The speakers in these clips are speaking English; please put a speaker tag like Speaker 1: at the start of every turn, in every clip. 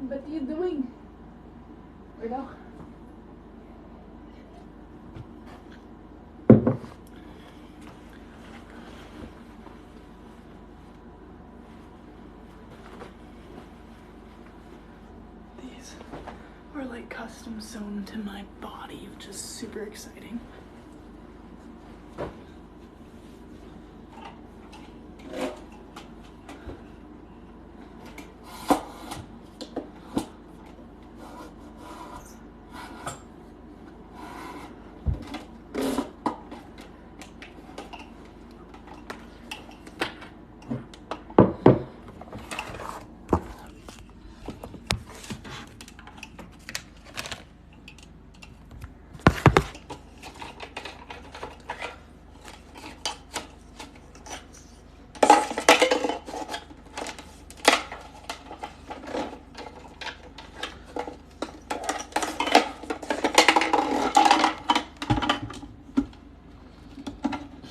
Speaker 1: What are you doing? Weirdo. These are like custom sewn to my body, which is super exciting.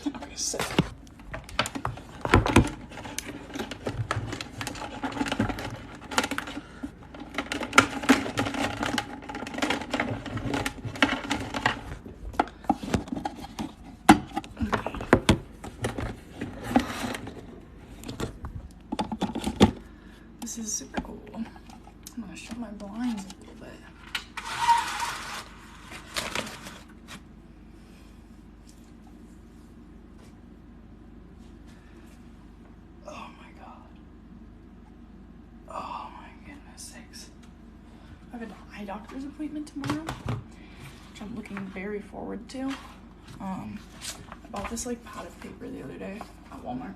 Speaker 1: Okay, sit. This is super cool. I'm gonna shut my blinds a little bit. Oh my god. Oh my goodness sakes. I have an eye doctor's appointment tomorrow, which I'm looking very forward to. I bought this like pad of paper the other day at Walmart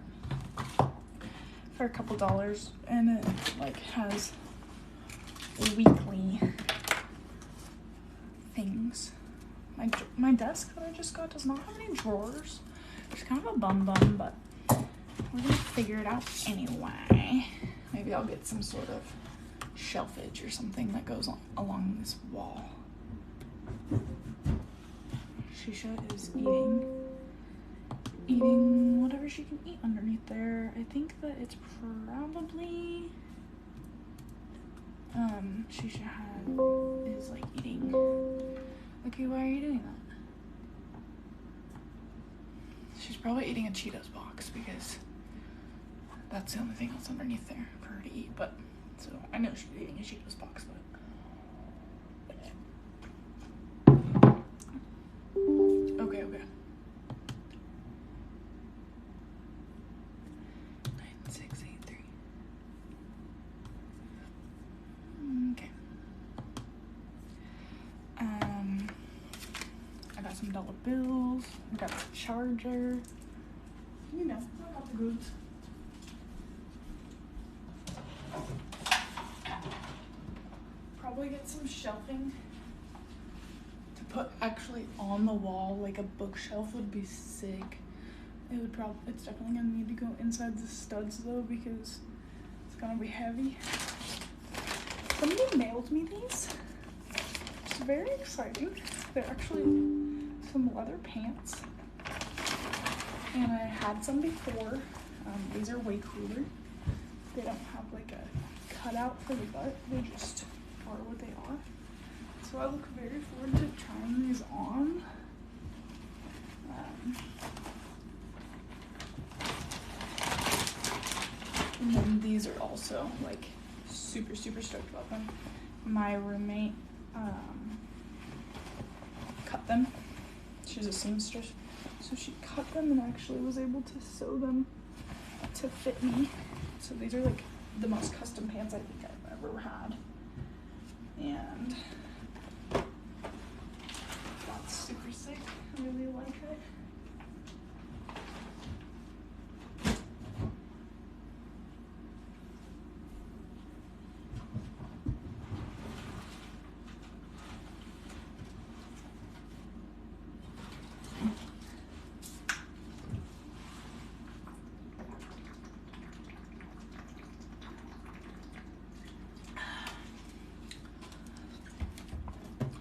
Speaker 1: for a couple dollars, and it like has weekly things. My desk that I just got does not have any drawers. It's kind of a bum, but we're gonna figure it out anyway. Maybe I'll get some sort of shelfage or something that goes along this wall. Shisha is eating whatever she can eat underneath there. I think that it's probably Shisha is like eating. Okay, why are you doing that? She's probably eating a Cheetos box because that's the only thing else underneath there for her to eat. But so I know she's eating a Cheetos box, but okay. 9683. Okay. I got some dollar bills. I got a charger. You know, I got the goods. Probably get some shelving to put actually on the wall, like a bookshelf would be sick. It's definitely gonna need to go inside the studs though because it's gonna be heavy. Somebody mailed me these. It's very exciting. They're actually some leather pants, and I had some before. These are way cooler. They don't have like a cutout for the butt. They just are what they are. So I look very forward to trying these on. And then these are also like super stoked about them. My roommate cut them. She's a seamstress, so she cut them and actually was able to sew them to fit me. So these are like the most custom pants I think I've ever had, and that's super sick. I really like it.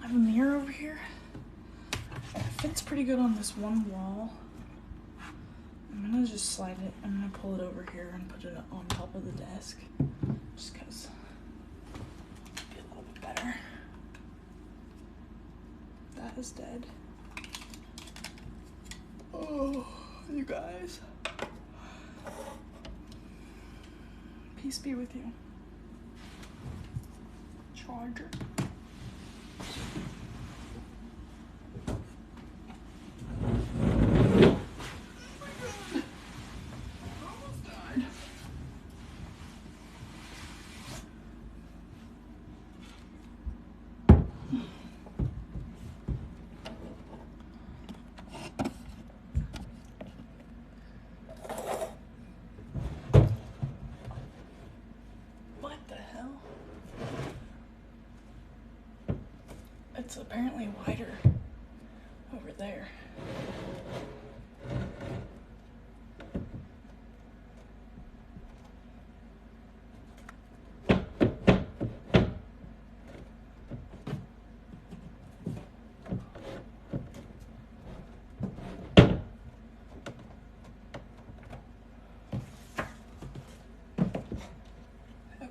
Speaker 1: I have a mirror over here. It fits pretty good on this one wall. I'm gonna just slide it. I'm gonna pull it over here and put it on top of the desk, just cause is dead. Oh, you guys. Peace be with you. Charger. It's apparently wider over there. Okay.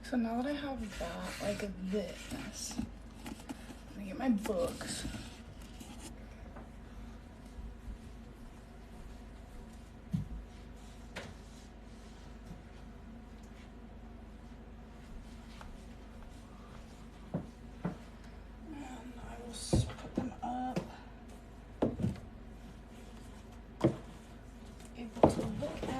Speaker 1: So now that I have that, like this, let me get my books. And I will put them up. Able to look at.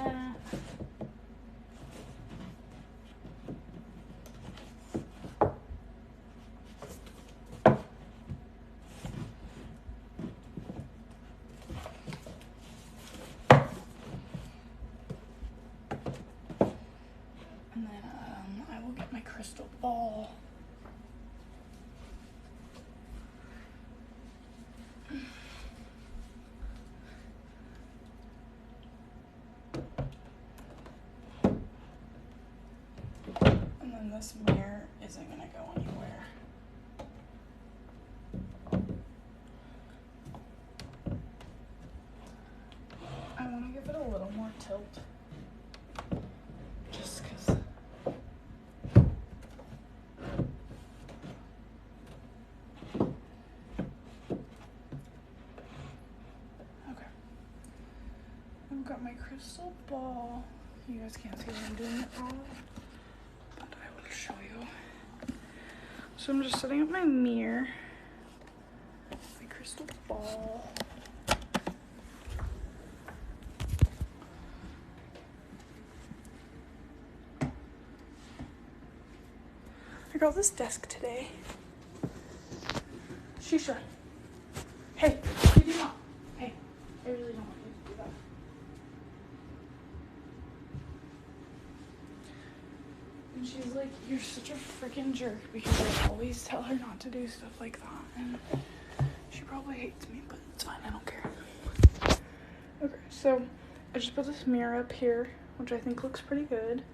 Speaker 1: And then I will get my crystal ball. And then this mirror isn't gonna go anywhere. I want to give it a little more tilt. Just because. Okay. I've got my crystal ball. You guys can't see what I'm doing it all, but I will show you. So I'm just setting up my mirror, my crystal ball. I got this desk today. Shisha. Hey, what are you doing? Hey, I really don't want you to do that. And she's like, you're such a freaking jerk because I always tell her not to do stuff like that. And she probably hates me, but it's fine, I don't care. Okay, so I just put this mirror up here, which I think looks pretty good.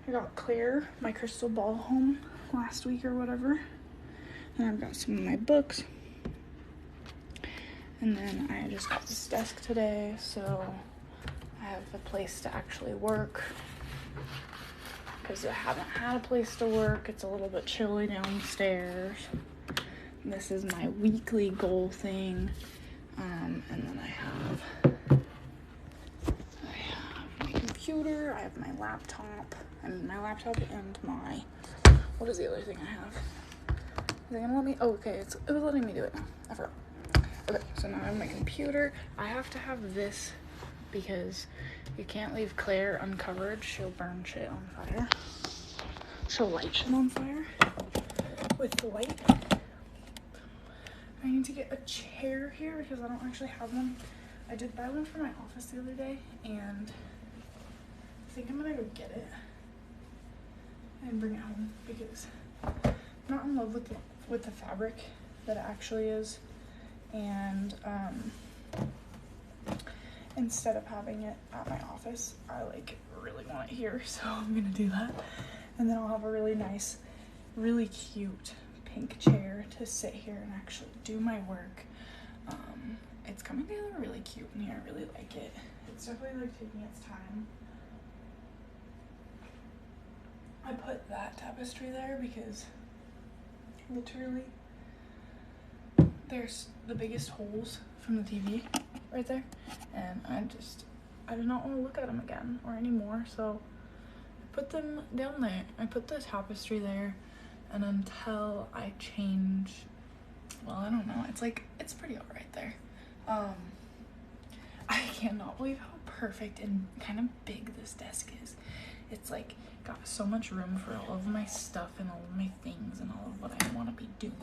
Speaker 1: I got Claire, my crystal ball, home last week or whatever. And I've got some of my books. And then I just got this desk today, so I have a place to actually work. Because I haven't had a place to work. It's a little bit chilly downstairs. This is my weekly goal thing. And then I have my computer, I have my laptop. My laptop and my, what is the other thing I have? Is it gonna let me, oh, okay, it was letting me do it now, I forgot. Okay, so now I have my computer. I have to have this because you can't leave Claire uncovered. She'll burn shit on fire. She'll light shit on fire with the light. I need to get a chair here because I don't actually have one. I did buy one for my office the other day and I think I'm gonna go get it and bring it home because I'm not in love with the fabric that it actually is. And instead of having it at my office, I like really want it here, so I'm gonna do that. And then I'll have a really nice, really cute pink chair to sit here and actually do my work. It's coming together really cute in here. I really like it. It's definitely like taking its time. I put that tapestry there because literally there's the biggest holes from the TV right there, and I do not want to look at them again or anymore, so I put them down there. I put the tapestry there, and until I change, well, I don't know, it's pretty alright there. I cannot believe how perfect and kind of big this desk is. It's like got so much room for all of my stuff and all of my things and all of what I want to be doing.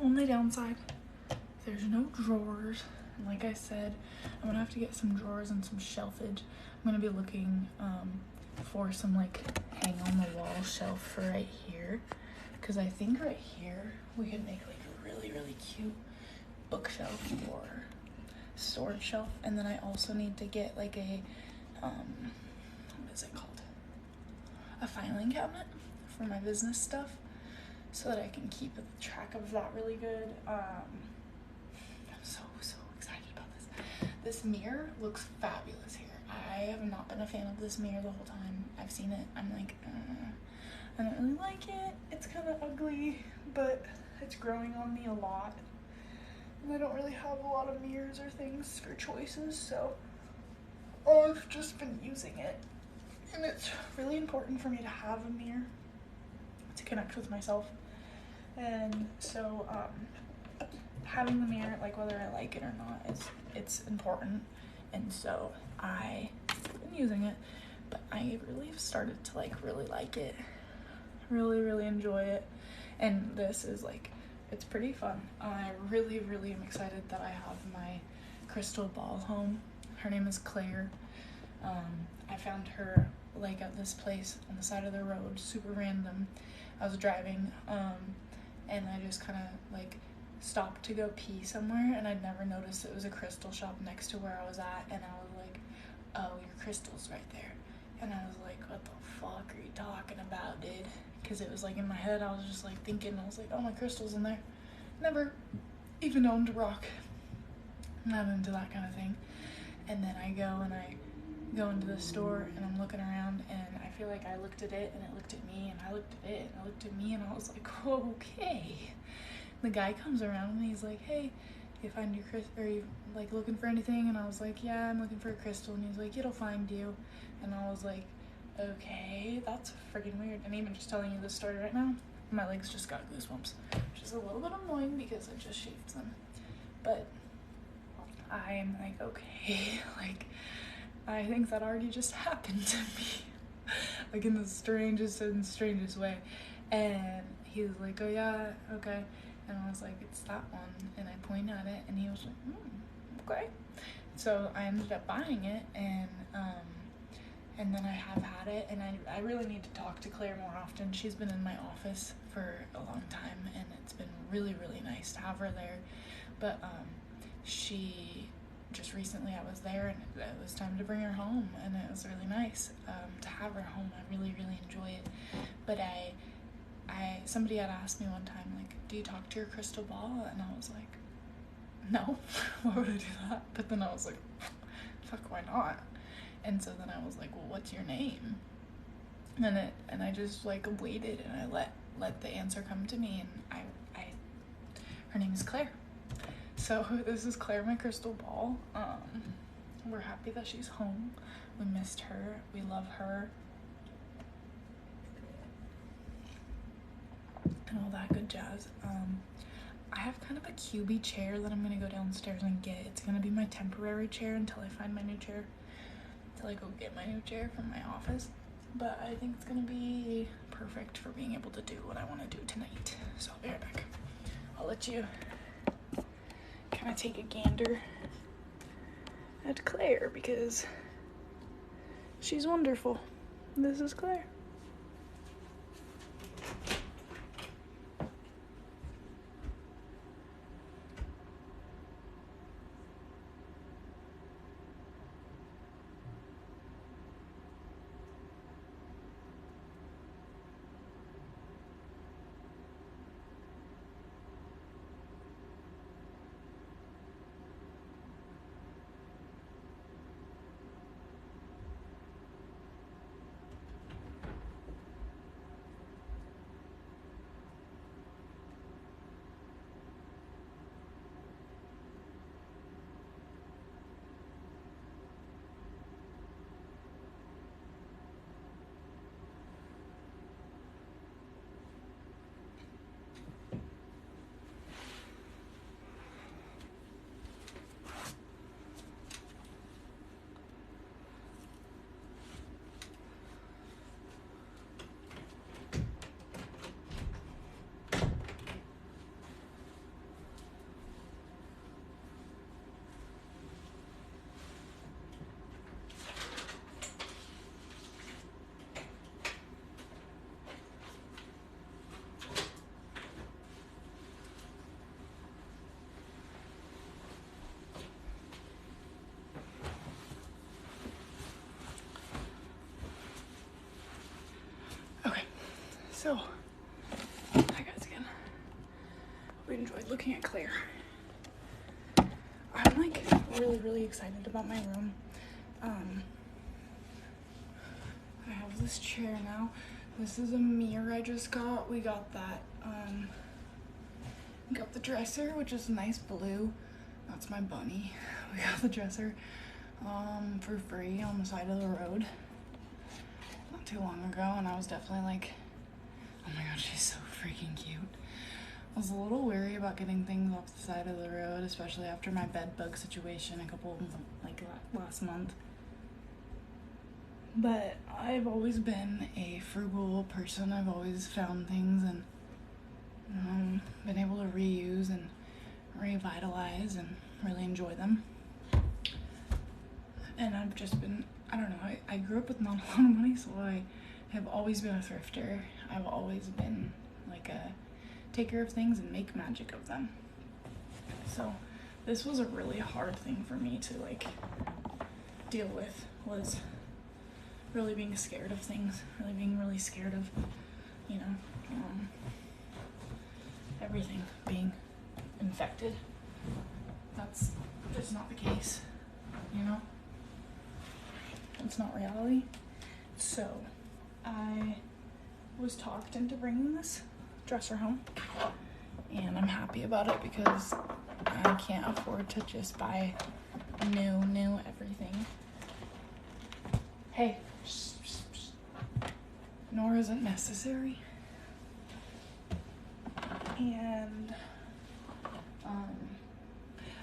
Speaker 1: Only downside, there's no drawers. And like I said, I'm gonna have to get some drawers and some shelfage. I'm gonna be looking for some like hang on the wall shelf for right here, because I think right here we could make like a really, really cute bookshelf or storage shelf. And then I also need to get like a what is it called, a filing cabinet for my business stuff, so that I can keep track of that really good. I'm so excited about this mirror. Looks fabulous here. I have not been a fan of this mirror the whole time I've seen it. I'm like, I don't really like it. It's kind of ugly, but it's growing on me a lot. And I don't really have a lot of mirrors or things for choices, so I've just been using it. And it's really important for me to have a mirror to connect with myself. And so having the mirror, like whether I like it or not, it's important. And so I've been using it, but I really have started to like really like it, really enjoy it. And this is like, it's pretty fun. I really am excited that I have my crystal ball home. Her name is Claire. I found her like at this place on the side of the road, super random. I was driving and I just kind of like stopped to go pee somewhere, and I'd never noticed it was a crystal shop next to where I was at, and I was like, oh, your crystal's right there. And I was like, what the fuck are you talking about, dude? Because it was like in my head, I was just like thinking, I was like, oh, my crystal's in there. Never even owned a rock. Not into that kind of thing. And then I go into the store and I'm looking around, and I feel like I looked at it and it looked at me, and I looked at it and I looked at me, and I was like, okay. The guy comes around and he's like, hey, you find your crystal, are you like looking for anything? And I was like, yeah, I'm looking for a crystal. And he's like, it'll find you. And I was like, okay, that's freaking weird. And even just telling you this story right now, my legs just got goosebumps, which is a little bit annoying because I just shaved them. But I am like, okay, like, I think that already just happened to me, like in the strangest way. And he was like, oh yeah, okay. And I was like, it's that one. And I point at it, and he was like, okay. So I ended up buying it, and then I have had it, and I really need to talk to Claire more often. She's been in my office for a long time, and it's been really nice to have her there. But she just recently, I was there, and it was time to bring her home, and it was really nice to have her home. I really enjoy it. But somebody had asked me one time, like, do you talk to your crystal ball? And I was like, no. Why would I do that? But then I was like, fuck, why not? And so then I was like, well, what's your name? And I just like waited, and I let the answer come to me, and her name is Claire. So this is Claire, my crystal ball. We're happy that she's home. We missed her. We love her. And all that good jazz. I have kind of a cubey chair that I'm gonna go downstairs and get. It's gonna be my temporary chair until I find my new chair, until I go get my new chair from my office. But I think it's gonna be perfect for being able to do what I want to do tonight. So I'll be right back. I'll let you kind of take a gander at Claire, because she's wonderful. This is Claire. So, hi guys again. Hope you enjoyed looking at Claire. I'm like really excited about my room. I have this chair now. This is a mirror I just got. We got that, we got the dresser, which is nice blue. That's my bunny. We got the dresser for free on the side of the road not too long ago, and I was definitely like, oh my god, she's so freaking cute. I was a little wary about getting things off the side of the road, especially after my bed bug situation last month. But I've always been a frugal person. I've always found things and been able to reuse and revitalize and really enjoy them. And I've just been, I don't know, I grew up with not a lot of money, so I have always been a thrifter. I've always been like a taker of things and make magic of them. So this was a really hard thing for me to like deal with, was really being scared of things, really scared of, you know, everything being infected. That's just not the case, you know? It's not reality. So I was talked into bringing this dresser home, and I'm happy about it because I can't afford to just buy new everything. Hey, nor is it necessary. And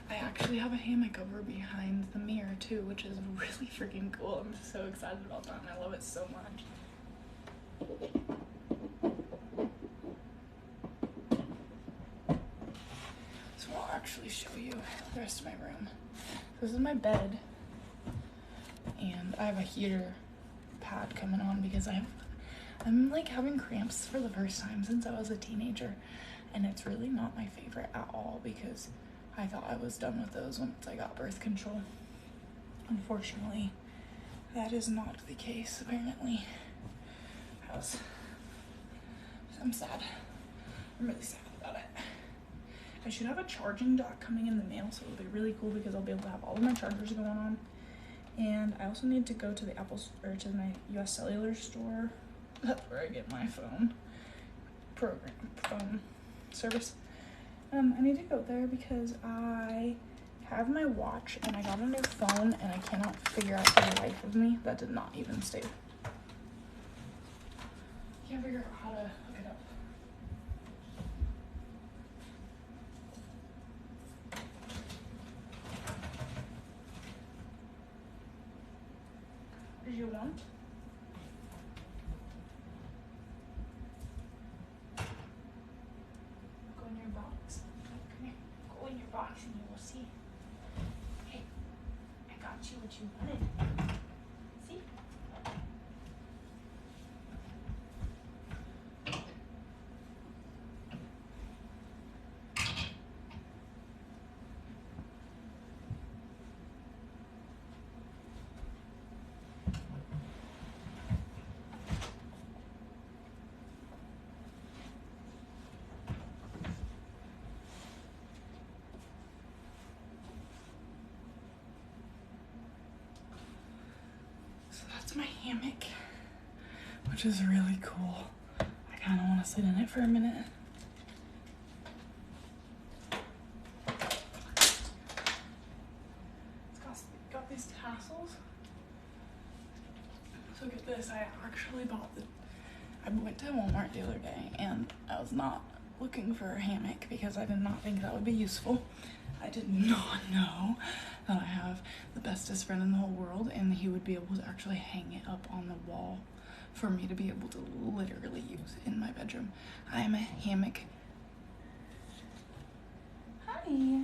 Speaker 1: I actually have a hammock over behind the mirror too, which is really freaking cool. I'm so excited about that, and I love it so much. So I'll actually show you the rest of my room. This is my bed, and I have a heater pad coming on because I'm like having cramps for the first time since I was a teenager, and it's really not my favorite at all because I thought I was done with those once I got birth control. Unfortunately, that is not the case, apparently. I'm sad. I'm really sad about it. I should have a charging dock coming in the mail, so it'll be really cool because I'll be able to have all of my chargers going on. And I also need to go to the to my US Cellular store. That's where I get my phone service. I need to go there because I have my watch and I got a new phone and I cannot figure out for the life of me. That did not even stay. Can't figure out how to hook it up. Did you want? Go in your box. Come here. Go in your box and you will see. Hey, I got you what you wanted. See? So that's my hammock, which is really cool. I kind of want to sit in it for a minute. It's got these tassels. So get this, I actually I went to Walmart the other day and I was not looking for a hammock because I did not think that would be useful. I did not know that I have the bestest friend in the whole world and he would be able to actually hang it up on the wall for me to be able to literally use in my bedroom. I am a hammock. Hi.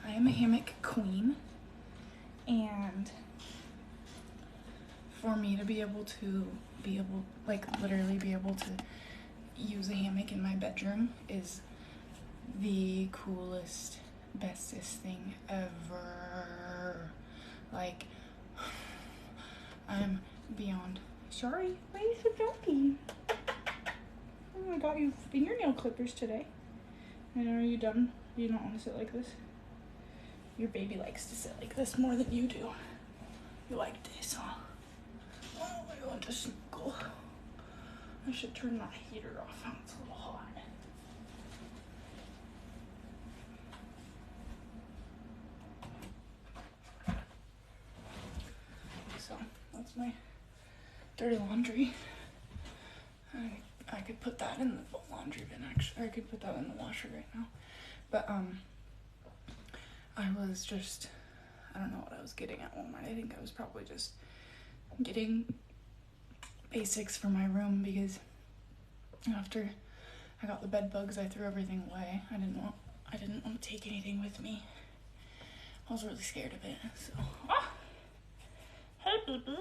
Speaker 1: I am a hammock queen, and for me to literally be able to use a hammock in my bedroom is the coolest, bestest thing ever. Like, I'm beyond Sorry, why are you so jumpy? Oh, I got you fingernail clippers today. And are you done? You don't want to sit like this? Your baby likes to sit like this more than you do. You like this, huh? Oh, I want to snuggle. I should turn that heater off. It's a little hot. So that's my dirty laundry. I could put that in the laundry bin actually, or I could put that in the washer right now. But I was just, I don't know what I was getting at Walmart. I think I was probably just getting basics for my room because after I got the bed bugs, I threw everything away. I didn't want to take anything with me. I was really scared of it. So, hey baby,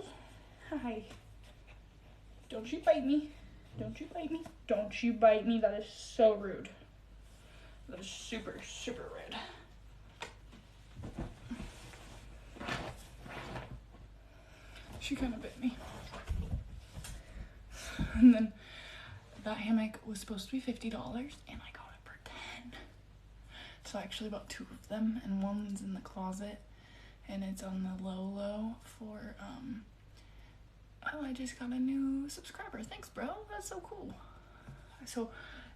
Speaker 1: hi. Don't you bite me. Don't you bite me. Don't you bite me. That is so rude. That is super, super rude. She kind of bit me. And then that hammock was supposed to be $50 and I got it for $10. So I actually bought 2 of them and one's in the closet and it's on the low for oh, I just got a new subscriber. Thanks, bro. That's so cool. So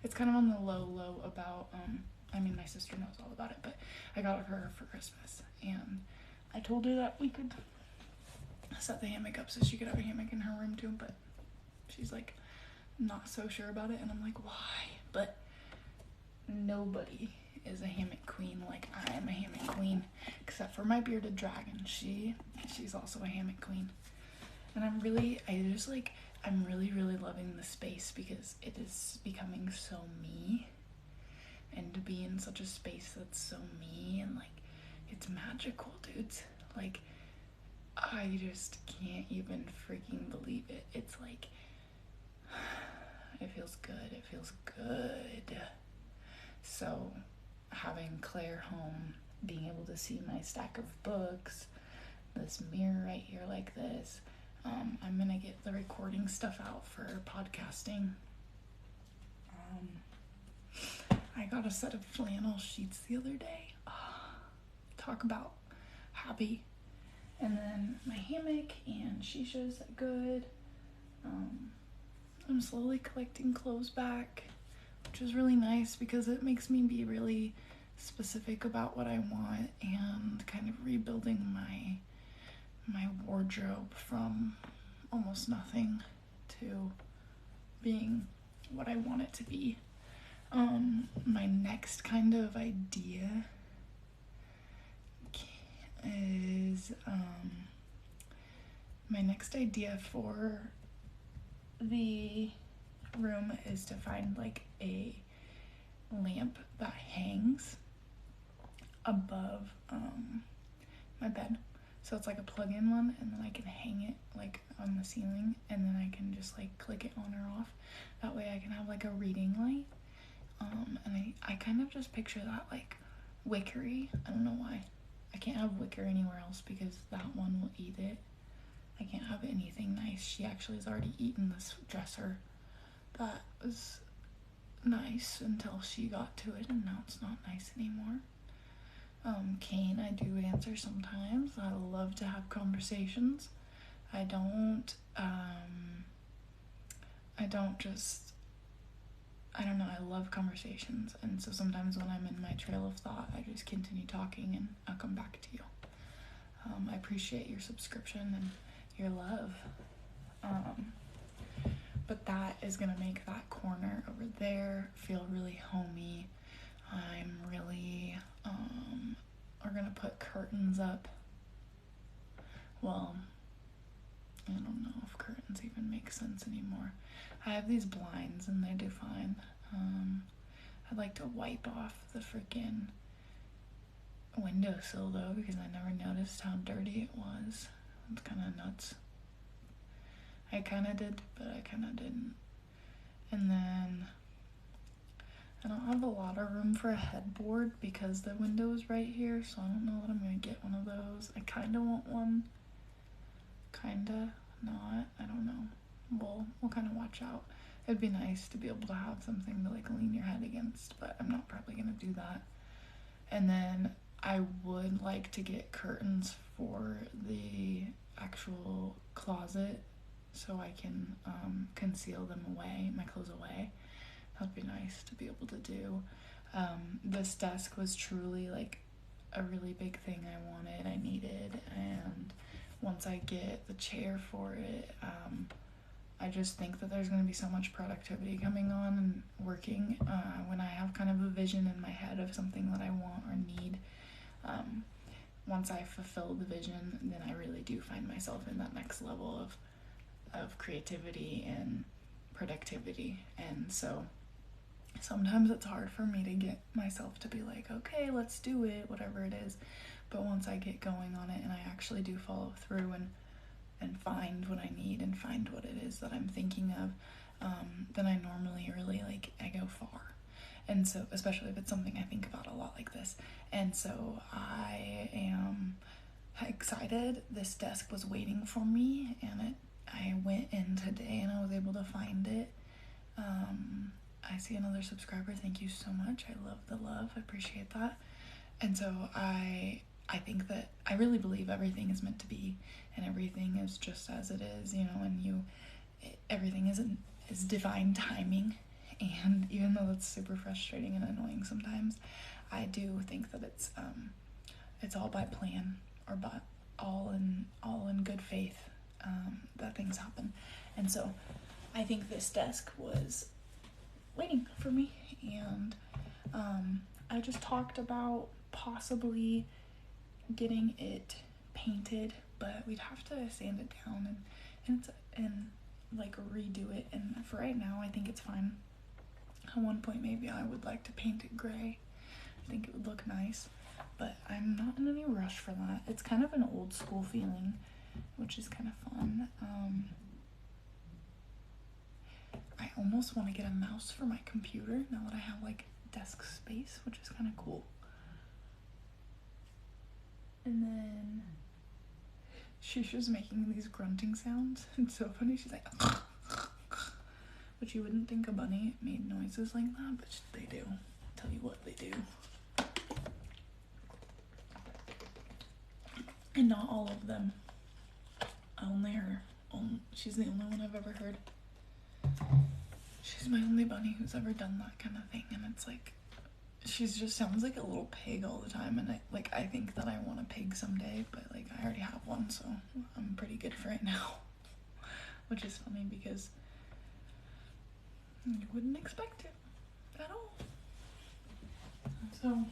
Speaker 1: it's kind of on the low about, I mean, my sister knows all about it, but I got it for her for Christmas. And I told her that we could set the hammock up so she could have a hammock in her room too, but she's like not so sure about it. And I'm like, why? But nobody is a hammock queen like I am a hammock queen, except for my bearded dragon. She's also a hammock queen. And I'm really loving the space because it is becoming so me. And to be in such a space that's so me and like, it's magical, dudes. Like, I just can't even freaking believe it. It's like, it feels good. It feels good. So having Claire home, being able to see my stack of books, this mirror right here like this, I'm gonna get the recording stuff out for podcasting. I got a set of flannel sheets the other day. Talk about happy. And then my hammock and shisha's good. I'm slowly collecting clothes back, which is really nice because it makes me be really specific about what I want and kind of rebuilding my wardrobe from almost nothing to being what I want it to be. My next kind of idea is my next idea for the room is to find like a lamp that hangs above my bed. So it's like a plug-in one, and then I can hang it like on the ceiling, and then I can just like click it on or off. That way I can have like a reading light. And I kind of just picture that like wickery. I don't know why. I can't have wicker anywhere else because that one will eat it. I can't have anything nice. She actually has already eaten this dresser. That was nice until she got to it, and now it's not nice anymore. Kane, I do answer sometimes. I love to have conversations. I don't know, I love conversations, and so sometimes when I'm in my trail of thought, I just continue talking and I'll come back to you. I appreciate your subscription and your love. But that is gonna make that corner over there feel really homey. I'm really, we're gonna put curtains up. Well, I don't know if curtains even make sense anymore. I have these blinds and they do fine. I'd like to wipe off the freaking windowsill though, because I never noticed how dirty it was. It's kind of nuts. I kind of did, but I kind of didn't. And then I don't have a lot of room for a headboard because the window is right here, so I don't know that I'm gonna get one of those. I kind of want one, kind of not, I don't know. we'll kind of watch out. It'd be nice to be able to have something to like lean your head against, but I'm not probably gonna do that. And then I would like to get curtains for the actual closet so I can conceal them away, my clothes away. That'd be nice to be able to do. This desk was truly like a really big thing I wanted, I needed, and once I get the chair for it, I just think that there's going to be so much productivity coming on and working when I have kind of a vision in my head of something that I want or need. Once I fulfill the vision, then I really do find myself in that next level of creativity and productivity. And so sometimes it's hard for me to get myself to be like, okay, let's do it, whatever it is. But once I get going on it and I actually do follow through and find what I need and find what it is that I'm thinking of, then I normally really like, I go far. And so, especially if it's something I think about a lot like this. And so I am excited. This desk was waiting for me, and I went in today and I was able to find it. I see another subscriber. Thank you so much. I love the love. I appreciate that. And so I think that I really believe everything is meant to be, and everything is just as it is, you know, and everything is divine timing. And even though it's super frustrating and annoying sometimes, I do think that it's all by plan, or by all in good faith, that things happen. And so I think this desk was waiting for me, and I just talked about possibly getting it painted, but we'd have to sand it down and like redo it. And for right now, I think it's fine. At one point, maybe I would like to paint it gray. I think it would look nice, but I'm not in any rush for that. It's kind of an old school feeling, which is kind of fun. I almost want to get a mouse for my computer now that I have like desk space, which is kind of cool. And then she's just making these grunting sounds. It's so funny. She's like, but you wouldn't think a bunny made noises like that, but they do. I'll tell you what, they do. And not all of them. Only her. She's the only one I've ever heard. She's my only bunny who's ever done that kind of thing, and it's like, she just sounds like a little pig all the time, and I think that I want a pig someday, but like I already have one, so I'm pretty good for it now. Which is funny because you wouldn't expect it at all. So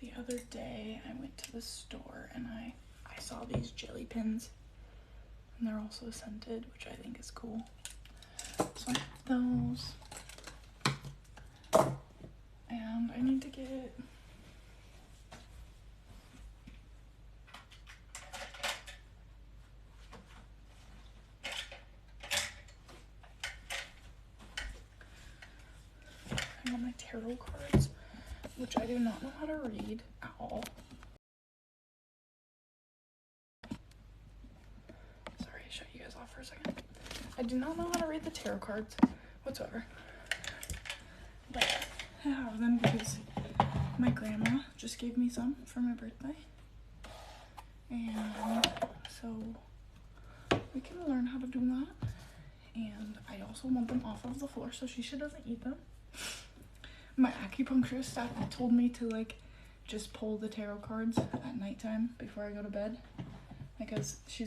Speaker 1: the other day I went to the store and I saw these jelly pins, and they're also scented, which I think is cool. So I have those, and I need to get my tarot cards, which I do not know how to read at all. Sorry, shut you guys off for a second. I do not know how to read the tarot cards whatsoever, but I have them because my grandma just gave me some for my birthday, and so we can learn how to do that. And I also want them off of the floor so she doesn't eat them. My acupuncturist told me to like just pull the tarot cards at nighttime before I go to bed, because she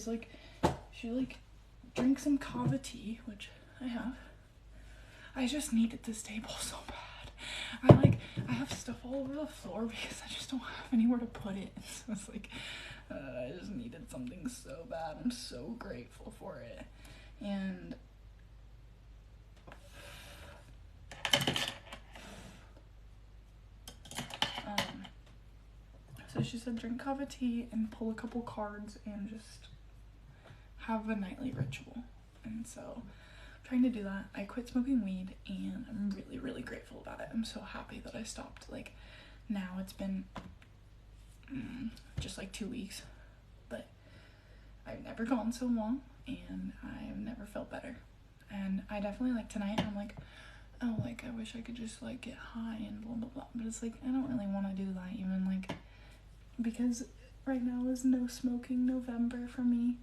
Speaker 1: drinks some kava tea, which I have. I just needed this table so bad. I have stuff all over the floor because I just don't have anywhere to put it. So it's like, I just needed something so bad. I'm so grateful for it. And so she said drink kava tea and pull a couple cards and just have a nightly ritual. And so I'm trying to do that. I quit smoking weed and I'm really, really grateful about it. I'm so happy that I stopped like now it's been just like 2 weeks, but I've never gone so long and I've never felt better. And I definitely, like, tonight I'm like, oh, like, I wish I could just, like, get high and blah blah blah, but it's like I don't really want to do that, even, like, because right now is no smoking November for me.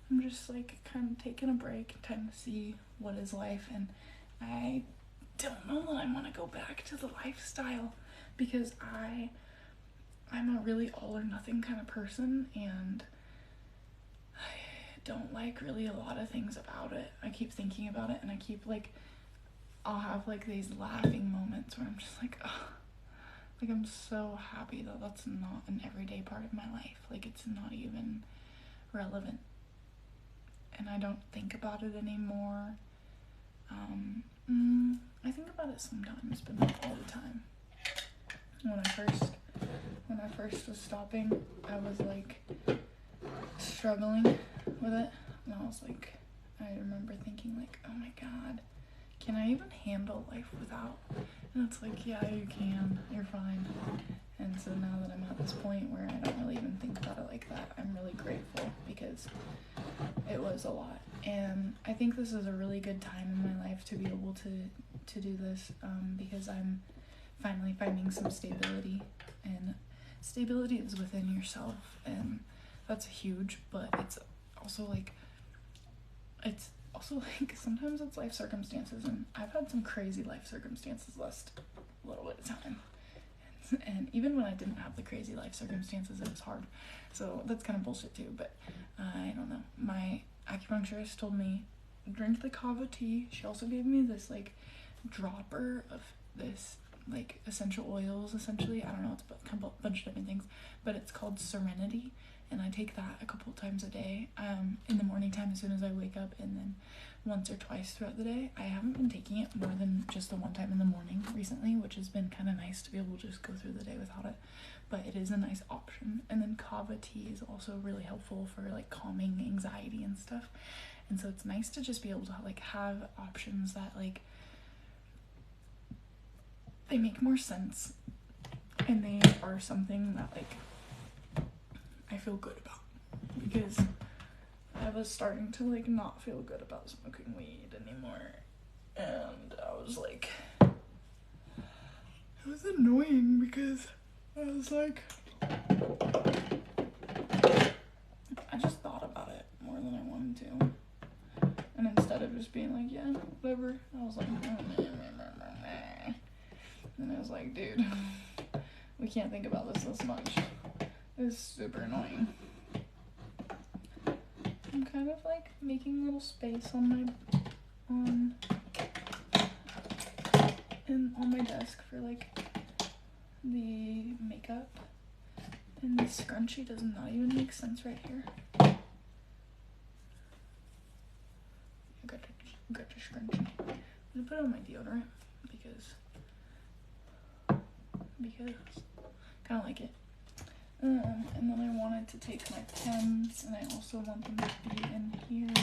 Speaker 1: I'm just, like, kind of taking a break, trying to see what is life, and I don't know that I want to go back to the lifestyle, because I'm a really all or nothing kind of person, and I don't like really a lot of things about it. I keep thinking about it, and I keep, like, I'll have, like, these laughing moments where I'm just like, oh, like, I'm so happy that that's not an everyday part of my life. Like, it's not even relevant. And I don't think about it anymore. I think about it sometimes, but not all the time. When I first was stopping, I was, like, struggling with it. And I was like, I remember thinking, like, oh my god, can I even handle life without? And it's like, yeah, you can. You're fine. And so now that I'm at this point where I don't really even think about it like that, I'm really grateful, because it was a lot. And I think this is a really good time in my life to be able to do this, because I'm finally finding some stability. And stability is within yourself, and that's huge, but it's also like sometimes it's life circumstances, and I've had some crazy life circumstances last little bit of time. And even when I didn't have the crazy life circumstances, it was hard. So that's kind of bullshit too, but I don't know. My acupuncturist told me, drink the kava tea. She also gave me this, like, dropper of this, like, essential oils, essentially. I don't know, it's a bunch of different things, but it's called Serenity, and I take that a couple times a day, in the morning time as soon as I wake up, and then once or twice throughout the day. I haven't been taking it more than just the one time in the morning recently, which has been kind of nice to be able to just go through the day without it, but it is a nice option. And then kava tea is also really helpful for, like, calming anxiety and stuff, and so it's nice to just be able to, like, have options that, like, they make more sense, and they are something that, like, I feel good about, because I was starting to, like, not feel good about smoking weed anymore, and I was like, it was annoying, because I was like, I just thought about it more than I wanted to, and instead of just being like, yeah, whatever, I was like, and I was like, dude, we can't think about this much. It's super annoying. I'm kind of, like, making a little space on my desk for, like, the makeup, and the scrunchie does not even make sense right here. I got the scrunchie. I'm gonna put it on my deodorant because kind of like it. And then I wanted to take my pens, and I also want them to be in here.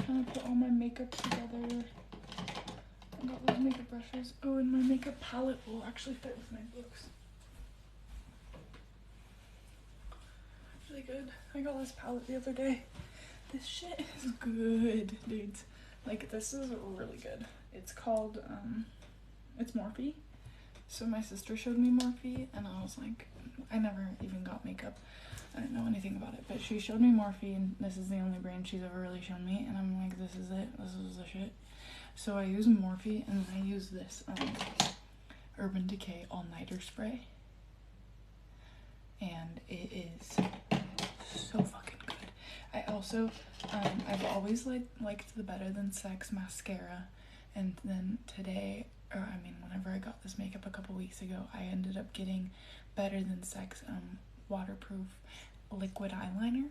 Speaker 1: Kind of put all my makeup together. I got those makeup brushes. Oh, and my makeup palette will actually fit with my books. Really good. I got this palette the other day. This shit is good, dudes. Like, this is really good. It's called, it's Morphe. So my sister showed me Morphe, and I was like, I never even got makeup. I didn't know anything about it, but she showed me Morphe, and this is the only brand she's ever really shown me, and I'm like, this is it. This is the shit. So I use Morphe, and I use this, Urban Decay All-Nighter Spray. And it is so fucking good. I also, I've always liked the Better Than Sex mascara, and then whenever I got this makeup a couple weeks ago, I ended up getting Better Than Sex waterproof liquid eyeliner.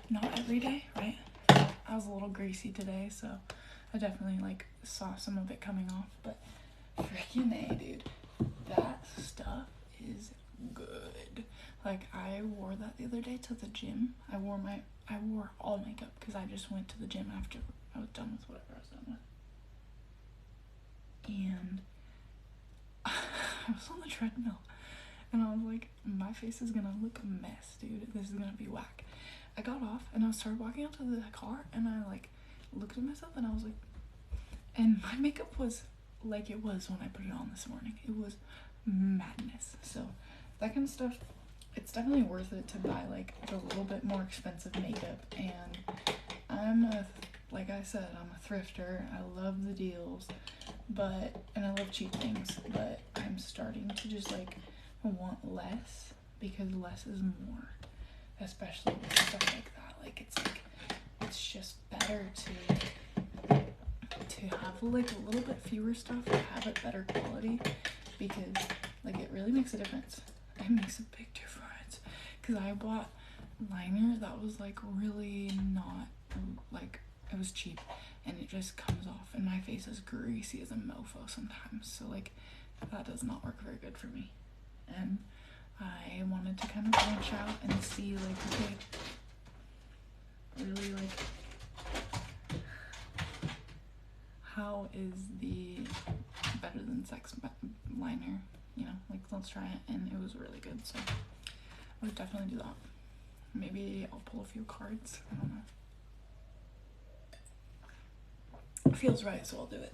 Speaker 1: Not every day, right? I was a little greasy today, so I definitely, like, saw some of it coming off, but freaking A, dude, that stuff is good. Like, I wore that the other day to the gym. I wore all makeup because I just went to the gym after I was done with whatever I was done with. And I was on the treadmill and I was like, my face is gonna look a mess, dude. This is gonna be whack. I got off and I started walking out to the car and I like looked at myself and I was like, and my makeup was like it was when I put it on this morning. It was madness. So that kind of stuff, it's definitely worth it to buy like a little bit more expensive makeup. And like I said, I'm a thrifter. I love the deals, and I love cheap things, but I'm starting to just like want less because less is more, especially with stuff like that. Like it's just better to have like a little bit fewer stuff but have it better quality, because like it really makes a difference. It makes a big difference because I bought liner that was like really not like, it was cheap and it just comes off and my face is greasy as a mofo sometimes, so like that does not work very good for me. And I wanted to kind of branch out and see like, okay, really like how is the Better Than Sex liner, you know, like let's try it. And it was really good, so I would definitely do that. Maybe I'll pull a few cards, I don't know. It feels right, so I'll do it.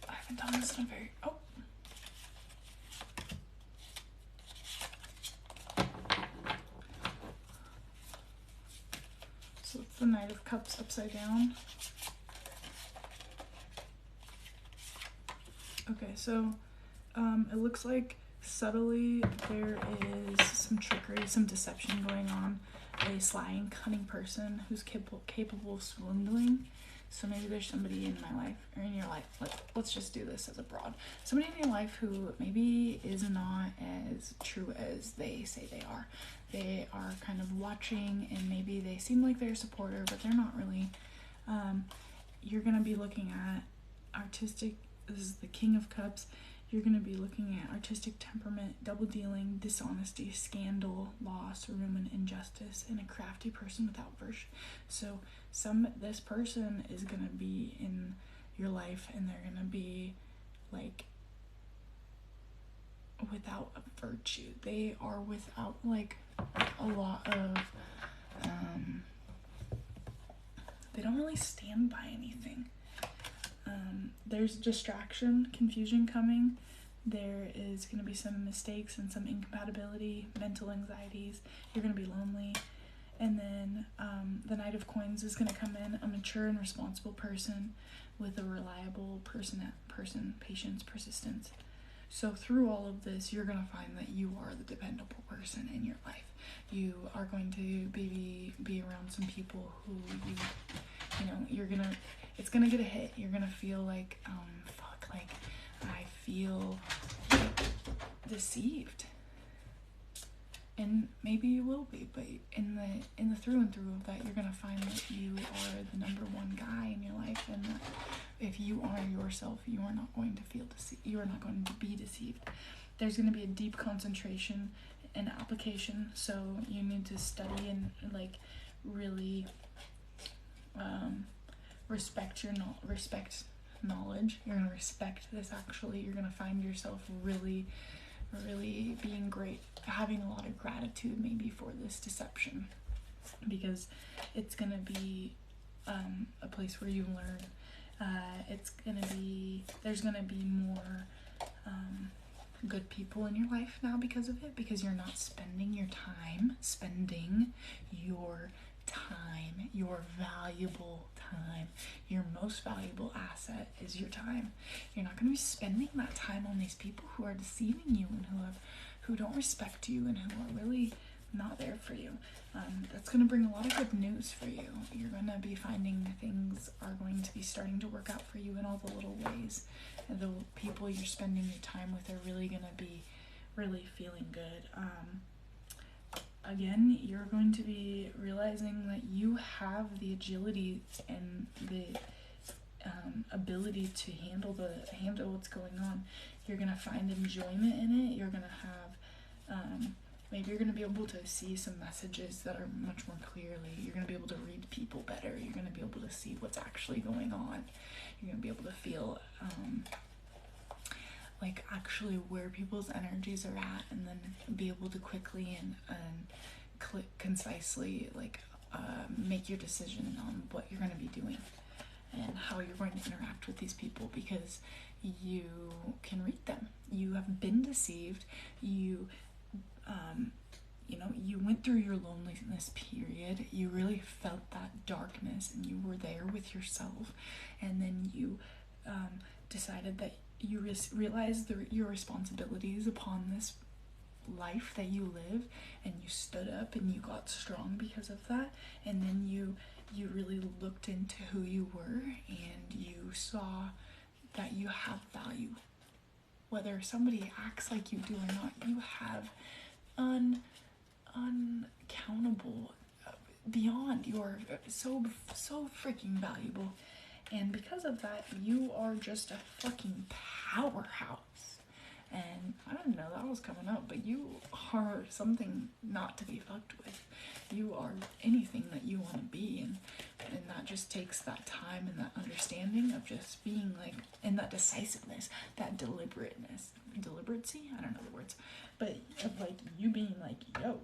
Speaker 1: I haven't done this in a very, so it's the Knight of Cups upside down. Okay, so it looks like subtly there is some trickery, some deception going on. A sly and cunning person who's capable of swindling. So maybe there's somebody in my life, or in your life, let's just do this as a broad. Somebody in your life who maybe is not as true as they say they are. They are kind of watching and maybe they seem like they're a supporter, but they're not really. You're going to be looking at artistic, this is the King of Cups. You're going to be looking at artistic temperament, double dealing, dishonesty, scandal, loss, ruin, injustice, and a crafty person without virtue. So this person is going to be in your life and they're going to be like without a virtue. They are without like a lot of, they don't really stand by anything. There's distraction, confusion coming. There is going to be some mistakes and some incompatibility, mental anxieties. You're going to be lonely. And then the Knight of Coins is going to come in, a mature and responsible person with a reliable person, patience, persistence. So through all of this, you're going to find that you are the dependable person in your life. You are going to be around some people who you know, it's going to get a hit. You're going to feel like, like I feel like deceived. And maybe you will be, but in the through and through of that, you're going to find that you are the number one guy in your life, and that if you honor yourself, you are not going to feel deceived. You are not going to be deceived. There's going to be a deep concentration and application, so you need to study and like really respect knowledge. You're going to respect this. Actually, you're going to find yourself really being great, having a lot of gratitude maybe for this deception, because it's going to be a place where you learn. There's going to be more good people in your life now because of it, because you're not spending your time, your valuable time. Your most valuable asset is your time. You're not going to be spending that time on these people who are deceiving you and who don't respect you and who are really not there for you. That's going to bring a lot of good news for you. You're going to be finding things are going to be starting to work out for you in all the little ways. And the people you're spending your time with are really going to be really feeling good. Again, you're going to be realizing that you have the agility and the ability to handle what's going on. You're going to find enjoyment in it. You're going to have maybe you're going to be able to see some messages that are much more clearly. You're going to be able to read people better. You're going to be able to see what's actually going on. You're going to be able to feel like actually where people's energies are at, and then be able to quickly and concisely make your decision on what you're going to be doing and how you're going to interact with these people, because you can read them. You have been deceived. You went through your loneliness period. You really felt that darkness, and you were there with yourself, and then you decided that you realized your responsibilities upon this life that you live, and you stood up and you got strong because of that. And then you really looked into who you were, and you saw that you have value. Whether somebody acts like you do or not, you have uncountable, beyond, you're so freaking valuable. And because of that, you are just a fucking powerhouse. And I didn't know that was coming up, but you are something not to be fucked with. You are anything that you want to be, and that just takes that time and that understanding of just being like, and that decisiveness, that deliberacy, I don't know the words, but of like you being like, yo.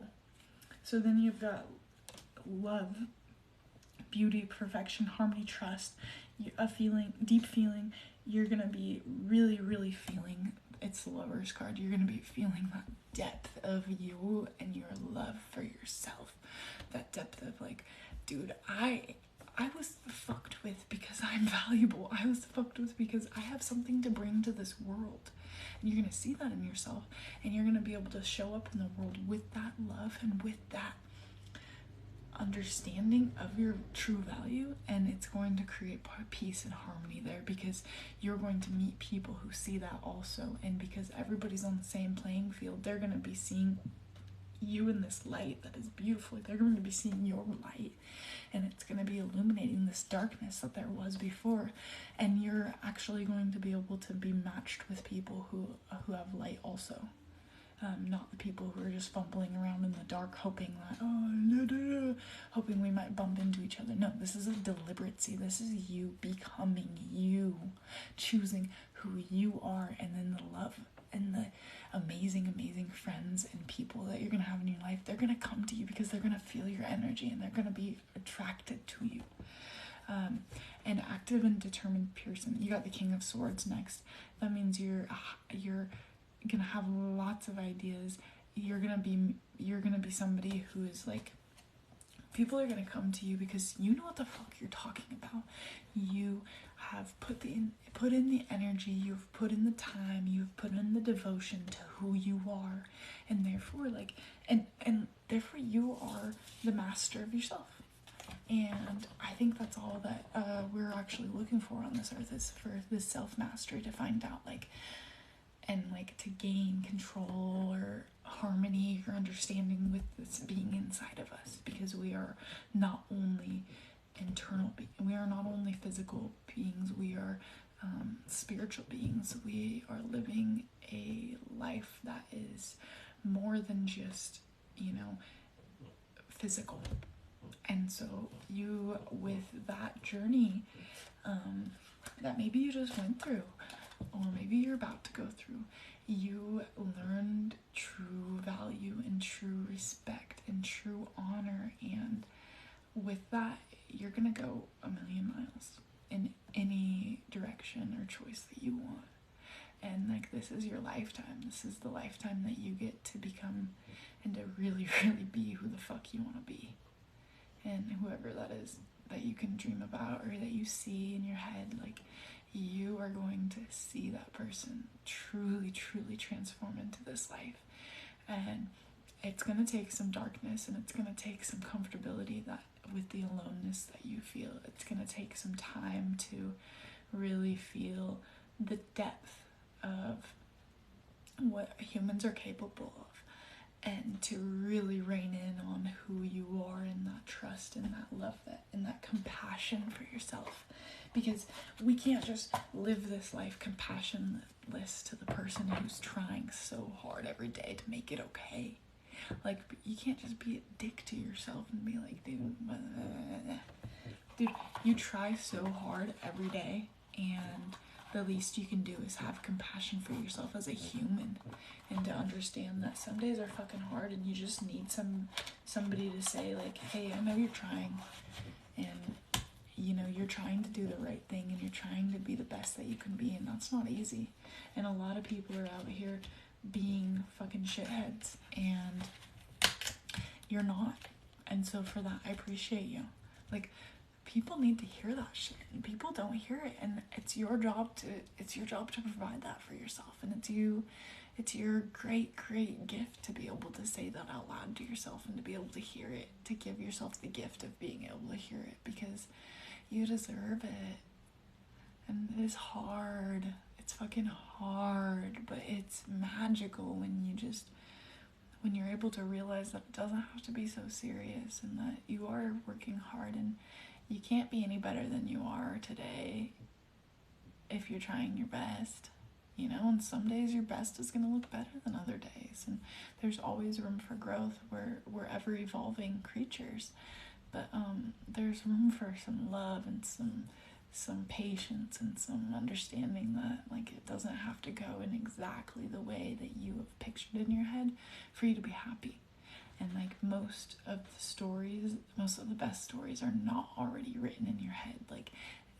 Speaker 1: So then you've got love, beauty, perfection, harmony, trust, a feeling, deep feeling. You're gonna be really, really feeling, it's the Lover's card, you're gonna be feeling that depth of you and your love for yourself. That depth of like, dude, I was fucked with because I'm valuable. I was fucked with because I have something to bring to this world. And you're gonna see that in yourself, and you're gonna be able to show up in the world with that love and with that understanding of your true value, and it's going to create peace and harmony there, because you're going to meet people who see that also, and because everybody's on the same playing field, they're going to be seeing you in this light that is beautiful. They're going to be seeing your light, and it's going to be illuminating this darkness that there was before, and you're actually going to be able to be matched with people who have light also. Not the people who are just fumbling around in the dark hoping that, hoping we might bump into each other. No, this is a deliberacy. This is you becoming you, choosing who you are, and then the love and the amazing, amazing friends and people that you're going to have in your life. They're going to come to you because they're going to feel your energy, and they're going to be attracted to you. An active and determined person. You got the King of Swords next. That means you're gonna have lots of ideas. You're gonna be somebody who is like, people are gonna come to you because you know what the fuck you're talking about. You have put in the energy, you've put in the time, you've put in the devotion to who you are, and therefore and therefore you are the master of yourself. And I think that's all that we're actually looking for on this earth, is for this self-mastery, to find out to gain control or harmony or understanding with this being inside of us, because we are not only we are not only physical beings, we are spiritual beings. We are living a life that is more than just physical. And so you, with that journey that maybe you just went through, or maybe you're about to go through, you learned true value and true respect and true honor, and with that you're gonna go a million miles in any direction or choice that you want. And this is your lifetime. This is the lifetime that you get to become and to really, really be who the fuck you want to be. And whoever that is that you can dream about or that you see in your head, like, you are going to see that person truly, truly transform into this life. And it's going to take some darkness, and it's going to take some comfortability that with the aloneness that you feel. It's going to take some time to really feel the depth of what humans are capable of, and to really rein in on who you are, and that trust and that love, that and that compassion for yourself. Because we can't just live this life compassionless to the person who's trying so hard every day to make it okay. Like, you can't just be a dick to yourself and be like, dude, you try so hard every day, and the least you can do is have compassion for yourself as a human, and to understand that some days are fucking hard, and you just need somebody to say, like, hey, I know you're trying, and you know, you're trying to do the right thing, and you're trying to be the best that you can be, and that's not easy. And a lot of people are out here being fucking shitheads, and you're not. And so for that, I appreciate you. Like, people need to hear that shit, and people don't hear it, and it's your job to provide that for yourself. And it's your great gift to be able to say that out loud to yourself, and to be able to hear it, to give yourself the gift of being able to hear it, because you deserve it. And it is hard. It's fucking hard, but it's magical when you're able to realize that it doesn't have to be so serious, and that you are working hard, and you can't be any better than you are today if you're trying your best, you know. And some days your best is going to look better than other days, and there's always room for growth. We're ever evolving creatures, but there's room for some love and some patience and some understanding that, like, it doesn't have to go in exactly the way that you have pictured in your head for you to be happy. And like, most of the best stories are not already written in your head. Like,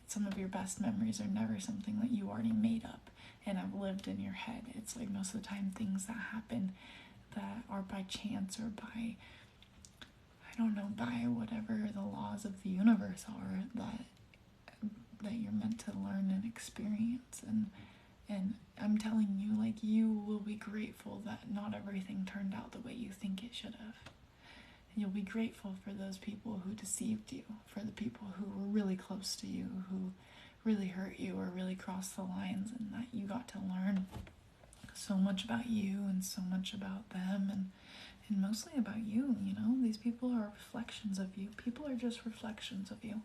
Speaker 1: some of your best memories are never something that you already made up and have lived in your head. It's like, most of the time, things that happen that are by chance, or by, I don't know, by whatever the laws of the universe are, that you're meant to learn and experience. And I'm telling you, like, you will be grateful that not everything turned out the way you think it should have. And you'll be grateful for those people who deceived you, for the people who were really close to you, who really hurt you or really crossed the lines, and that you got to learn so much about you and so much about them, and mostly about you. You know, these people are reflections of you. People are just reflections of you.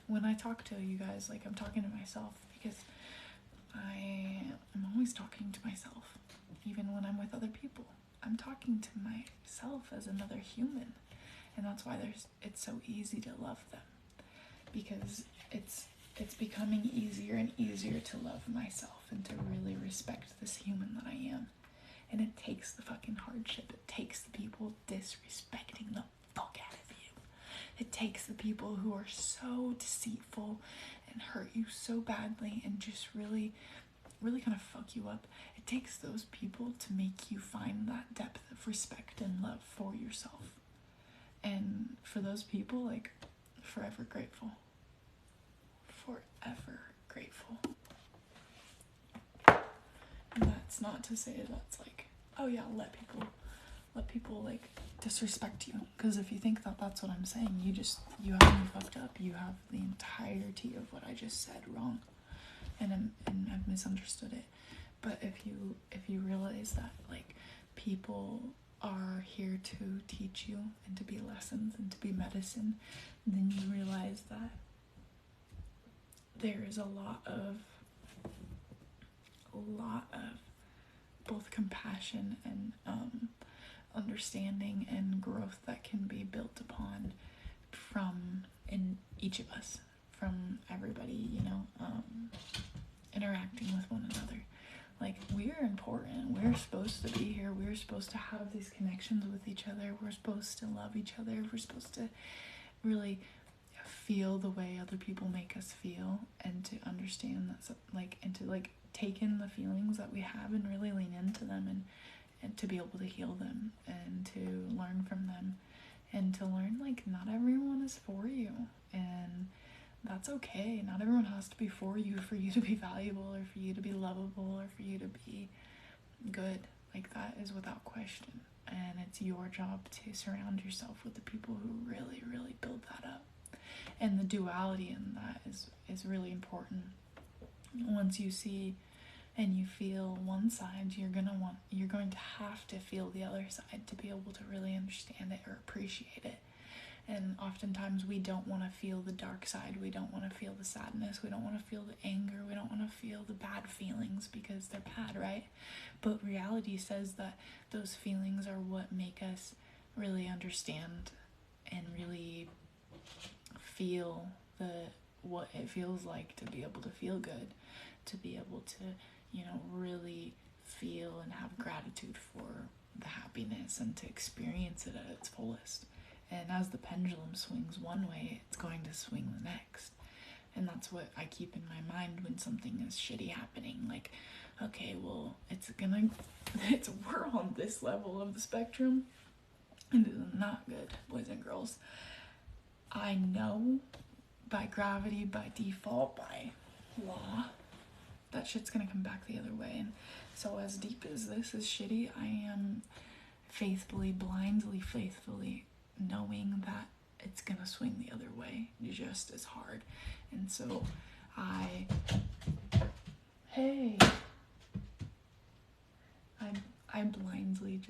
Speaker 1: When I talk to you guys, like, I'm talking to myself, because I am always talking to myself. Even when I'm with other people, I'm talking to myself as another human. And that's why it's so easy to love them, because it's becoming easier and easier to love myself and to really respect this human that I am. And it takes the fucking hardship. It takes the people disrespecting the fuck out of you. It takes the people who are so deceitful and hurt you so badly and just really, really kind of fuck you up. It takes those people to make you find that depth of respect and love for yourself. And for those people, like, forever grateful. Forever grateful. And that's not to say that's like, oh yeah, let people like disrespect you. Because if you think that that's what I'm saying, you have me fucked up. You have the entirety of what I just said wrong, and I've misunderstood it. But if you realize that, like, people are here to teach you and to be lessons and to be medicine, then you realize that there is a lot of both compassion and understanding and growth that can be built upon from in each of us, from everybody, you know, interacting with one another. Like, we're important. We're supposed to be here. We're supposed to have these connections with each other. We're supposed to love each other. We're supposed to really feel the way other people make us feel, and to understand that, like, and to, like, take in the feelings that we have and really lean into them, and to be able to heal them and to learn from them, and to learn like not everyone is for you, and that's okay. Not everyone has to be for you to be valuable, or for you to be lovable, or for you to be good. Like, that is without question. And it's your job to surround yourself with the people who really, really build that up. And the duality in that is really important. Once you see and you feel one side, you're going to have to feel the other side to be able to really understand it or appreciate it. And oftentimes we don't want to feel the dark side. We don't want to feel the sadness. We don't want to feel the anger. We don't want to feel the bad feelings because they're bad, right? But reality says that those feelings are what make us really understand and really feel what it feels like to be able to feel good, to be able to, really feel and have gratitude for the happiness and to experience it at its fullest. And as the pendulum swings one way, it's going to swing the next. And that's what I keep in my mind when something is shitty happening. Like, okay, well, we're on this level of the spectrum, and it is not good, boys and girls. I know by gravity, by default, by law, that shit's gonna come back the other way. And so as deep as this is shitty, I am blindly faithfully knowing that it's gonna swing the other way just as hard. And so I blindly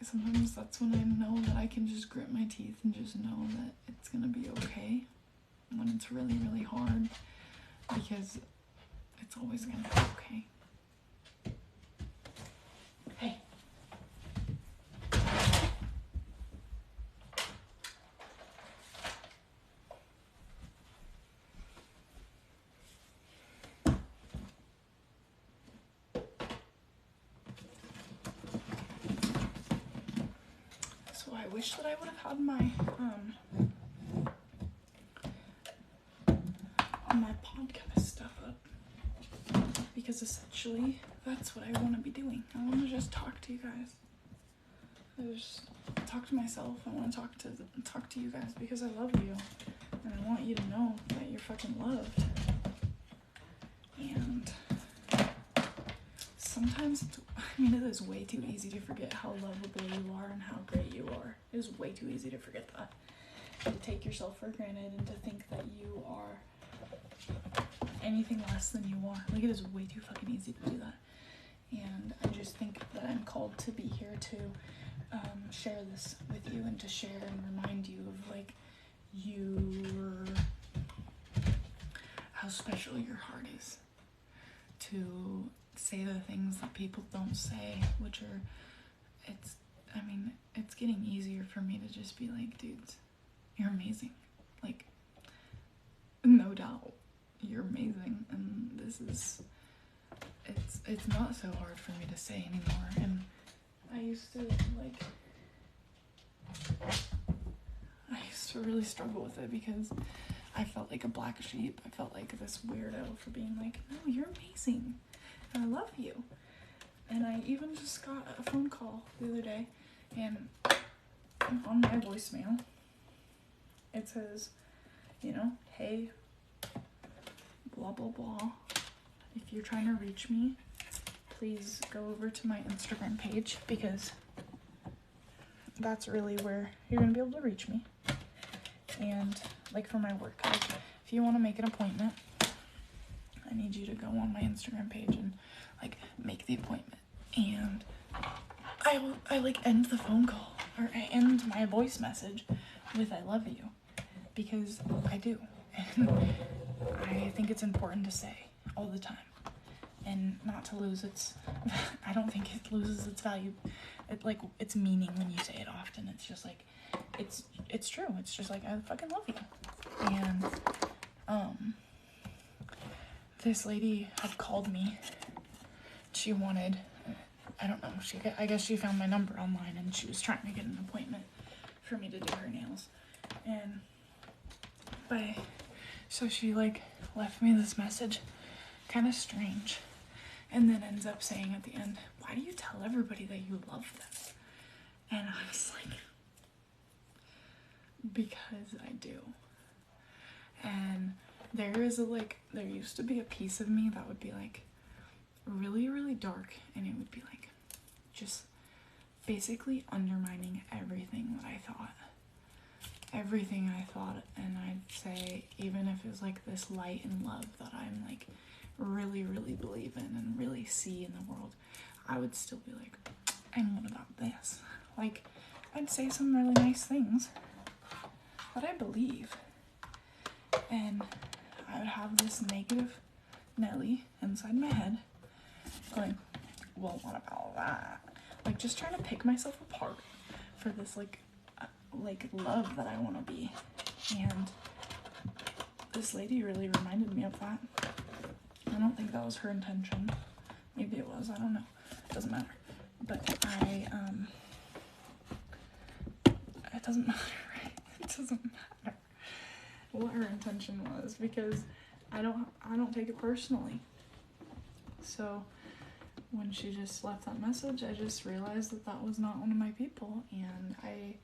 Speaker 1: sometimes that's when I know that I can just grit my teeth and just know that it's gonna be okay when it's really, really hard, because it's always gonna be okay. Hey. So I wish that I would have had my podcast stuff up, because essentially that's what I want to be doing. I want to just talk to you guys. I just talk to myself. I want to talk to you guys because I love you, and I want you to know that you're fucking loved. And sometimes it is way too easy to forget how lovable you are and how great you are. It is way too easy to forget that, to take yourself for granted and to think that you are anything less than you are. Like, it is way too fucking easy to do that. And I just think that I'm called to be here to share this with you, and to share and remind you of like how special your heart is, to say the things that people don't say, which are, it's getting easier for me to just be like, dudes, you're amazing. Like, no doubt, you're amazing. And it's not so hard for me to say anymore. And I used to really struggle with it, because I felt like a black sheep. I felt like this weirdo for being like, no, you're amazing, and I love you. And I even just got a phone call the other day, and on my voicemail, it says, hey, blah, blah, blah. If you're trying to reach me, please go over to my Instagram page, because that's really where you're going to be able to reach me. And, like, for my work, like, if you want to make an appointment, I need you to go on my Instagram page and, like, make the appointment. And I like, end the phone call, or I end my voice message with I love you, because I do. And I think it's important to say all the time, and not to lose I don't think it loses its value. Its meaning when you say it often. It's just like, it's true. It's just like, I fucking love you. And this lady had called me. She wanted, I don't know, I guess she found my number online, and she was trying to get an appointment for me to do her nails. And so she left me this message, kind of strange. And then ends up saying at the end, why do you tell everybody that you love them? And I was like, because I do. And there used to be a piece of me that would be like really, really dark, and it would be like just basically undermining everything that I thought. Everything I thought, and I'd say, even if it was like this light and love that I'm like really, really believe in and really see in the world, I would still be like, and what about this? Like, I'd say some really nice things that I believe, and I would have this negative Nelly inside my head going, well, what about that? Like, just trying to pick myself apart for this like love that I want to be. And this lady really reminded me of that. I don't think that was her intention. Maybe it was, I don't know. It doesn't matter. But it doesn't matter, right? It doesn't matter what her intention was, because I don't take it personally. So when she just left that message, I just realized that that was not one of my people, and I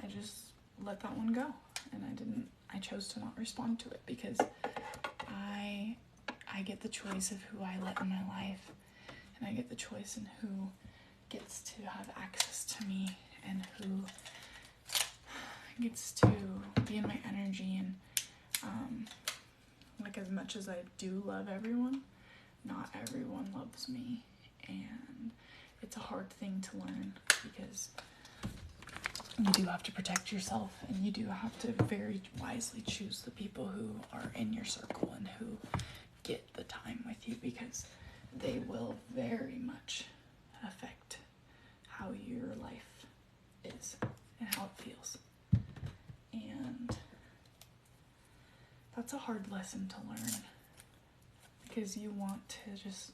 Speaker 1: just let that one go, and I chose to not respond to it, because I get the choice of who I let in my life, and I get the choice in who gets to have access to me, and who gets to be in my energy. And like, as much as I do love everyone, not everyone loves me, and it's a hard thing to learn, because you do have to protect yourself, and you do have to very wisely choose the people who are in your circle and who get the time with you, because they will very much affect how your life is and how it feels. And that's a hard lesson to learn, because you want to just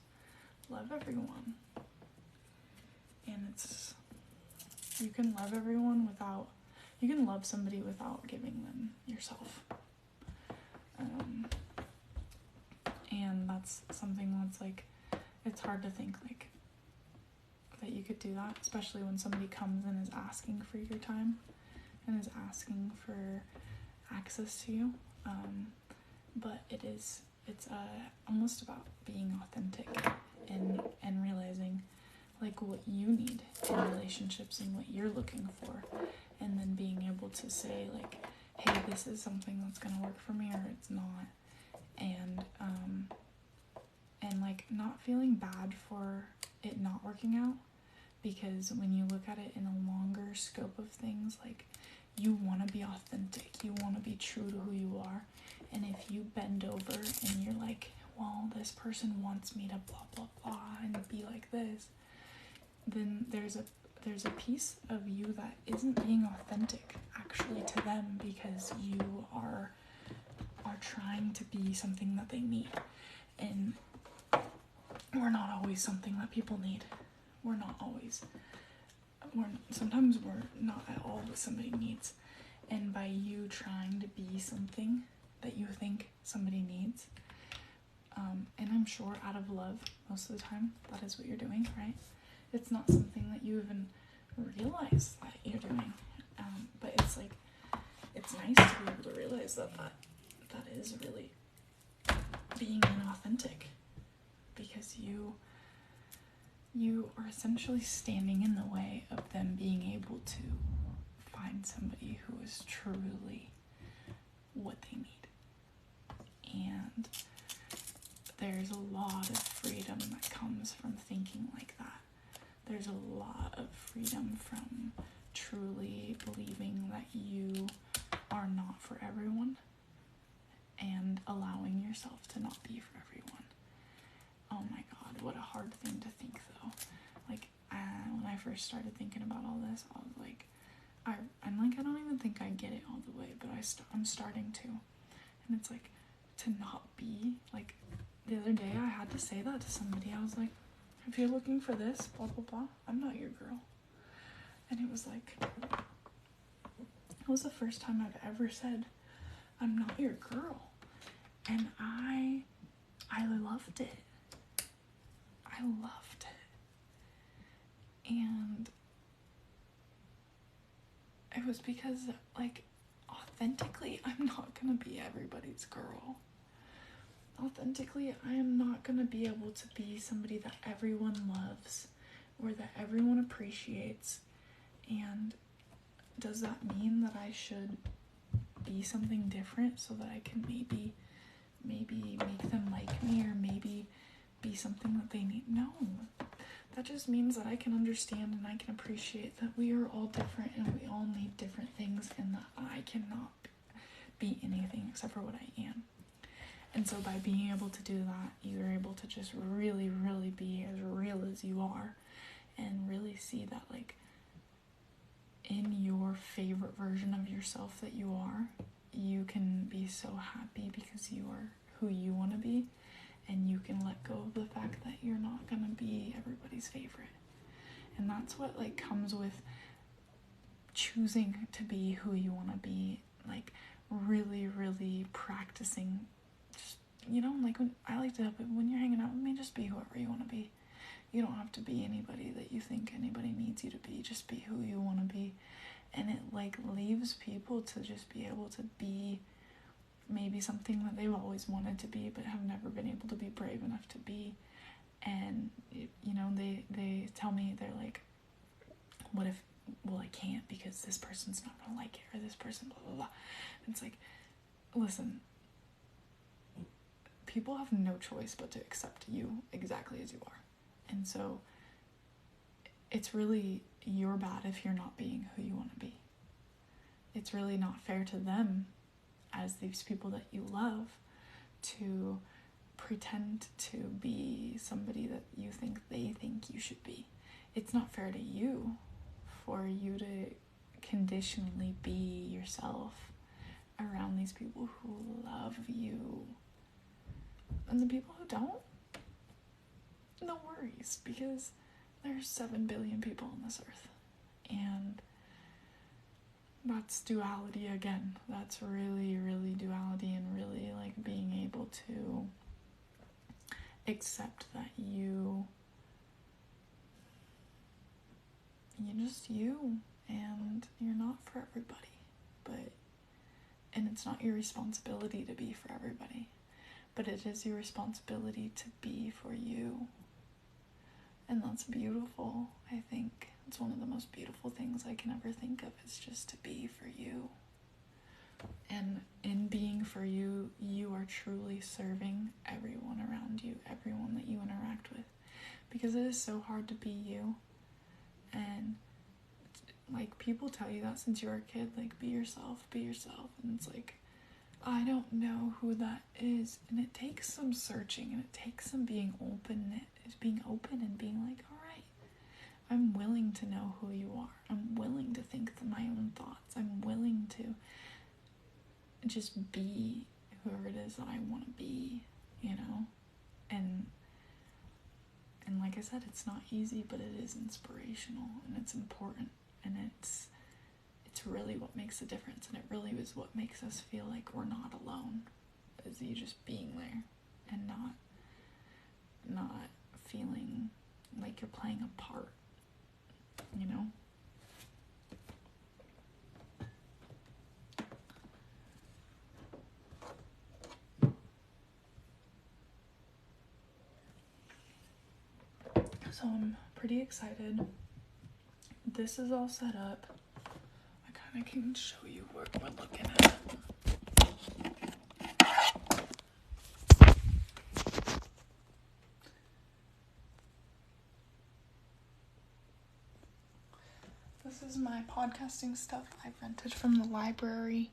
Speaker 1: love everyone, and you can love everyone you can love somebody without giving them yourself. And that's something that's like, it's hard to think like that you could do that, especially when somebody comes and is asking for your time and is asking for access to you. But it's almost about being authentic and realizing like what you need in relationships and what you're looking for, and then being able to say like, hey, this is something that's gonna work for me, or it's not. And like, not feeling bad for it not working out, because when you look at it in a longer scope of things, like, you want to be authentic, you want to be true to who you are. And if you bend over and you're like, well, this person wants me to blah blah blah and be like this, then there's a piece of you that isn't being authentic actually to them, because you are trying to be something that they need. And we're not always something that people need. Sometimes we're not at all what somebody needs. And by you trying to be something that you think somebody needs, and I'm sure out of love most of the time, that is what you're doing, right? It's not something that you even realize that you're doing. But it's like, it's nice to be able to realize that is really being inauthentic, because you are essentially standing in the way of them being able to find somebody who is truly what they need. And there's a lot of freedom that comes from thinking like that. There's a lot of freedom from truly believing that you are not for everyone, and allowing yourself to not be for everyone. Oh my God, what a hard thing to think though. Like, when I first started thinking about all this, I was like, I don't even think I get it all the way, but I'm starting to. And it's like, to not be, like, the other day I had to say that to somebody. I was like, if you're looking for this, blah, blah, blah, I'm not your girl. And it was like, it was the first time I've ever said, I'm not your girl. And I I loved it. And it was because, like, authentically, I'm not gonna be everybody's girl. Authentically, I am not gonna be able to be somebody that everyone loves or that everyone appreciates. And does that mean that I should be something different so that I can maybe make them like me, or maybe be something that they need? No. That just means that I can understand and I can appreciate that we are all different and we all need different things, and that I cannot be anything except for what I am. And so by being able to do that, you're able to just really, really be as real as you are, and really see that, like, in your favorite version of yourself that you are, you can be so happy because you are who you want to be, and you can let go of the fact that you're not going to be everybody's favorite. And that's what, like, comes with choosing to be who you want to be, like, really, really practicing. Just, you know, like, when you're hanging out with me, just be whoever you want to be. You don't have to be anybody that you think anybody needs you to be. Just be who you want to be. And it, like, leaves people to just be able to be maybe something that they've always wanted to be but have never been able to be brave enough to be. And, you know, they tell me, they're like, what if, well, I can't because this person's not gonna like it, or this person, blah, blah, blah. And it's like, listen, people have no choice but to accept you exactly as you are. And so it's really your bad if you're not being who you want to be. It's really not fair to them, as these people that you love, to pretend to be somebody that you think they think you should be. It's not fair to you for you to conditionally be yourself around these people who love you. And the people who don't, no worries, because there's 7 billion people on this earth. And that's duality again. That's really, really duality, and really, like, being able to accept that you're just you, and you're not for everybody. And it's not your responsibility to be for everybody, but it is your responsibility to be for you. And that's beautiful. I think it's one of the most beautiful things I can ever think of, is just to be for you. And in being for you, you are truly serving everyone around you, everyone that you interact with. Because it is so hard to be you. And, like, people tell you that since you were a kid, like, be yourself. And it's like, I don't know who that is. And it takes some searching, and it takes some being open and being like, all right, I'm willing to know who you are. I'm willing to think my own thoughts. I'm willing to just be whoever it is that I want to be, you know? And like I said, it's not easy, but it is inspirational, and it's important, and it's really what makes a difference, and it really is what makes us feel like we're not alone, is you just being there and not feeling like you're playing a part, you know? So I'm pretty excited. This is all set up. I kind of can show you what we're looking at. This is my podcasting stuff I rented from the library,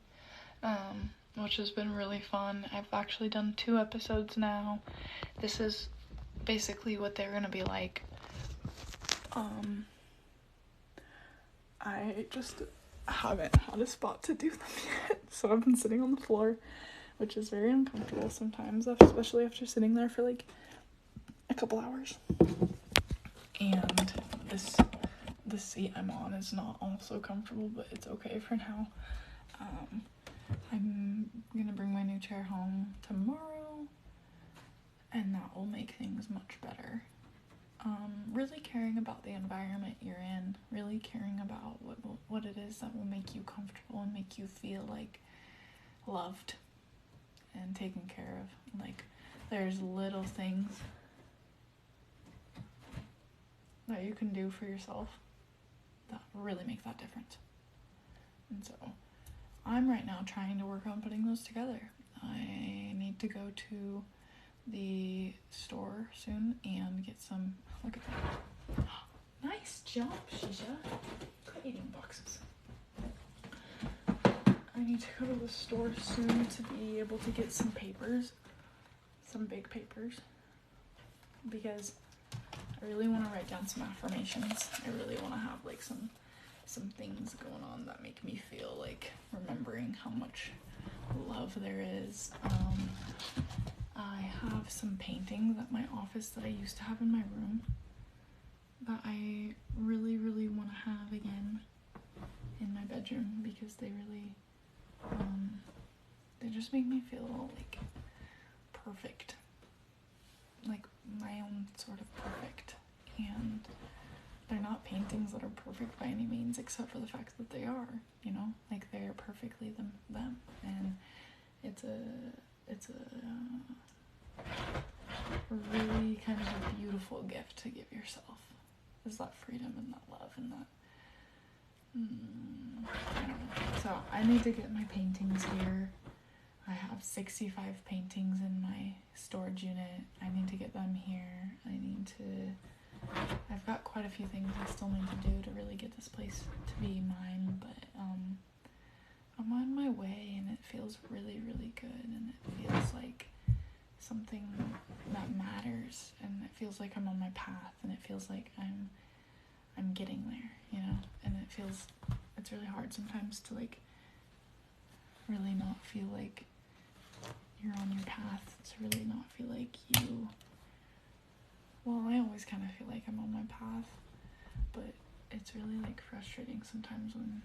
Speaker 1: which has been really fun. I've actually done 2 episodes now. This is basically what they're gonna be like. I just haven't had a spot to do them yet, so I've been sitting on the floor, which is very uncomfortable sometimes, especially after sitting there for like a couple hours. And the seat I'm on is not also comfortable, but it's okay for now. I'm gonna bring my new chair home tomorrow, and that will make things much better. Really caring about the environment you're in, really caring about what it is that will make you comfortable and make you feel like loved and taken care of. Like, there's little things that you can do for yourself that really make that difference. And so I'm right now trying to work on putting those together. I need to go to the store soon and get some. Look at that. Nice jump, Shisha. Quit eating boxes. I need to go to the store soon to be able to get some papers, some big papers, because I really want to write down some affirmations. I really want to have like some things going on that make me feel like remembering how much love there is. I have some paintings at my office that I used to have in my room that I really, really want to have again in my bedroom, because they really, they just make me feel like perfect, like my own sort of perfect. And they're not paintings that are perfect by any means, except for the fact that they are, you know, like they're perfectly them. And it's a really kind of a beautiful gift to give yourself, is that freedom and that love and that, I don't know. So I need to get my paintings here. I have 65 paintings in my storage unit. I need to get them here. I've got quite a few things I still need to do to really get this place to be mine, but I'm on my way, and it feels really, really good, and it feels like something that matters, and it feels like I'm on my path, and it feels like I'm getting there, you know. And it's really hard sometimes to like really not feel like you're on your path, to really not feel like I always kind of feel like I'm on my path, but it's really like frustrating sometimes when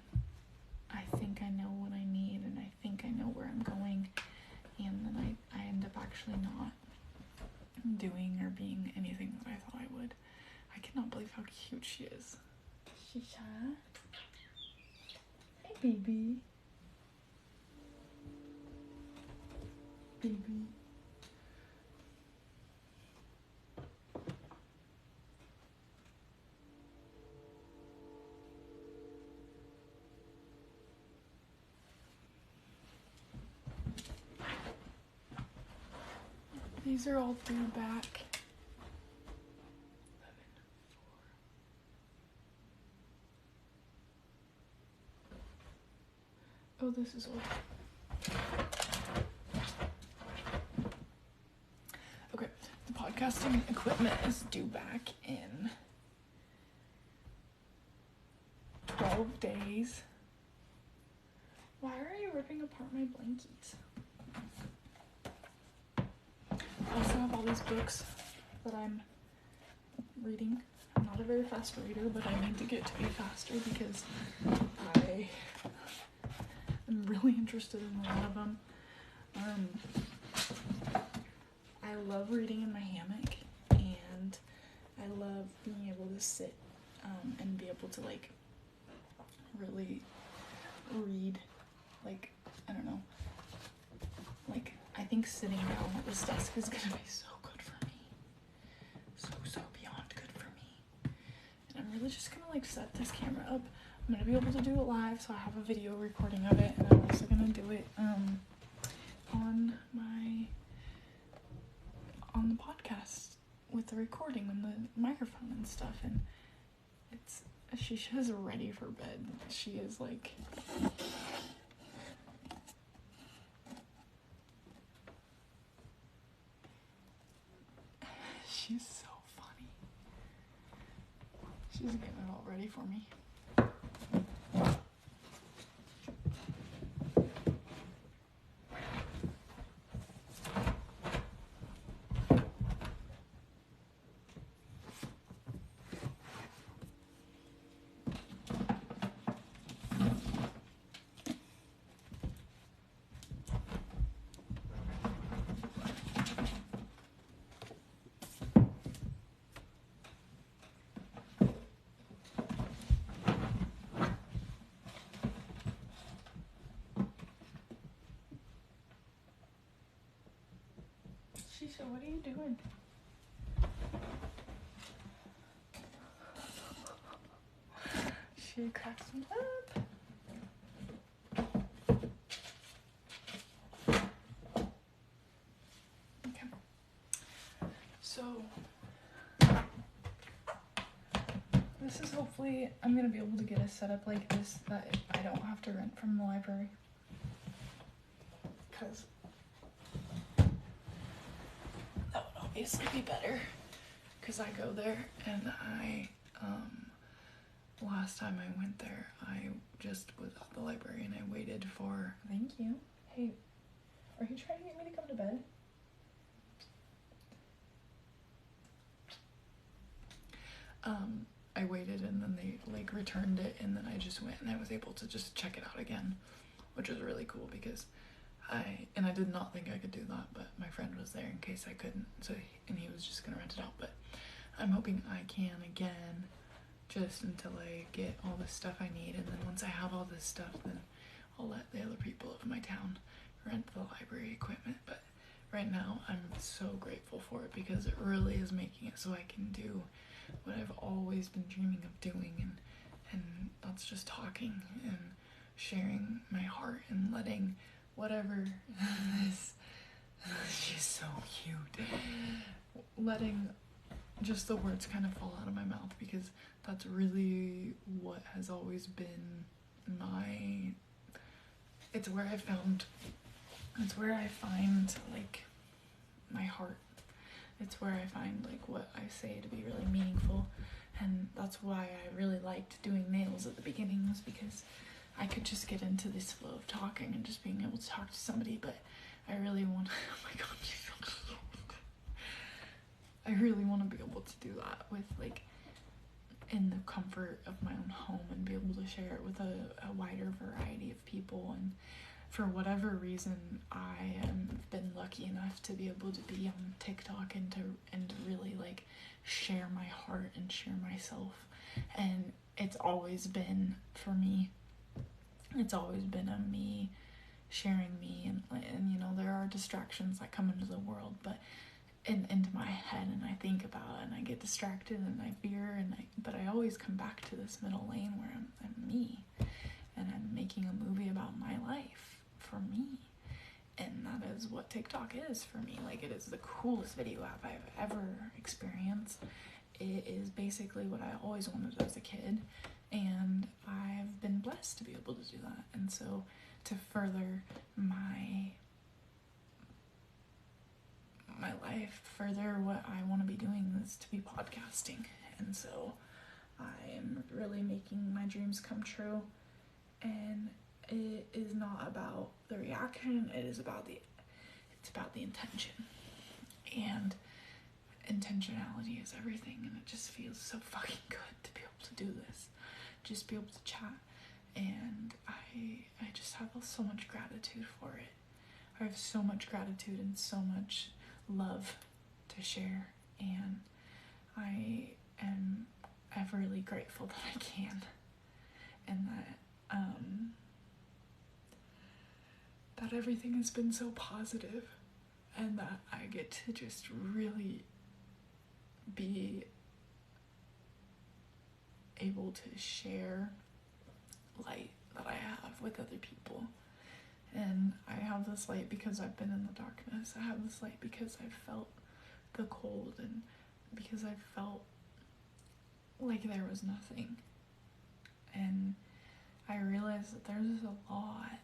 Speaker 1: I think I know what I need and I think I know where I'm going, and then I end up actually not doing or being anything that I thought I would. I cannot believe how cute she is. Shisha. Hey, baby. Baby. These are all due back. 11, 4. Oh, this is old. Okay, the podcasting equipment is due back in 12 days. Why are you ripping apart my blankets? I also have all these books that I'm reading. I'm not a very fast reader, but I need to get to be faster because I am really interested in a lot of them. I love reading in my hammock, and I love being able to sit and be able to like really read, like, I don't know, like I think sitting down at this desk is gonna be so good for me, so beyond good for me. And I'm really just gonna like set this camera up. I'm gonna be able to do it live, so I have a video recording of it, and I'm also gonna do it on the podcast with the recording and the microphone and stuff. And she's ready for bed. She is like, she's so funny. She's getting it all ready for me. Keisha, what are you doing? She cracks me up. Okay. So, this is hopefully, I'm going to be able to get a setup like this that I don't have to rent from the library. Because that would obviously be better. Because I go there and last time I went there, I just was at the library and I waited for, thank you. Hey, are you trying to get me to come to bed? I waited and then they like returned it and then I just went and I was able to just check it out again, which was really cool because I did not think I could do that, but my friend was there in case I couldn't, and he was just gonna rent it out, but I'm hoping I can again just until I get all the stuff I need, and then once I have all this stuff, then I'll let the other people of my town rent the library equipment. But right now I'm so grateful for it because it really is making it so I can do what I've always been dreaming of doing, and that's just talking and sharing my heart and letting whatever this, she's so cute, letting just the words kind of fall out of my mouth, because that's really what has always been it's where I find like my heart. It's where I find like what I say to be really meaningful, and that's why I really liked doing nails at the beginning, was because I could just get into this flow of talking and just being able to talk to somebody, but I really want, oh my god, she's so cute. I really want to be able to do that with like in the comfort of my own home and be able to share it with a wider variety of people. And for whatever reason, I have been lucky enough to be able to be on TikTok and to really like share my heart and share myself. And it's always been, for me, it's always been a me sharing me, and you know, there are distractions that come into the world, but into my head, and I think about it and I get distracted and I fear, but I always come back to this middle lane where I'm me, and I'm making a movie about my life for me. And that is what TikTok is for me. Like, it is the coolest video app I've ever experienced. It is basically what I always wanted as a kid, and I've been blessed to be able to do that. And so to further my life, further what I want to be doing is to be podcasting. And so I am really making my dreams come true, and it is not about the reaction, it's about the intention. And intentionality is everything, and it just feels so fucking good to be able to do this, just be able to chat. And I just have so much gratitude for it. I have so much gratitude and so much love to share, and I am everly grateful that I can, and that everything has been so positive, and that I get to just really be able to share light that I have with other people. And I have this light because I've been in the darkness. I have this light because I've felt the cold, and because I've felt like there was nothing. And I realized that there's a lot.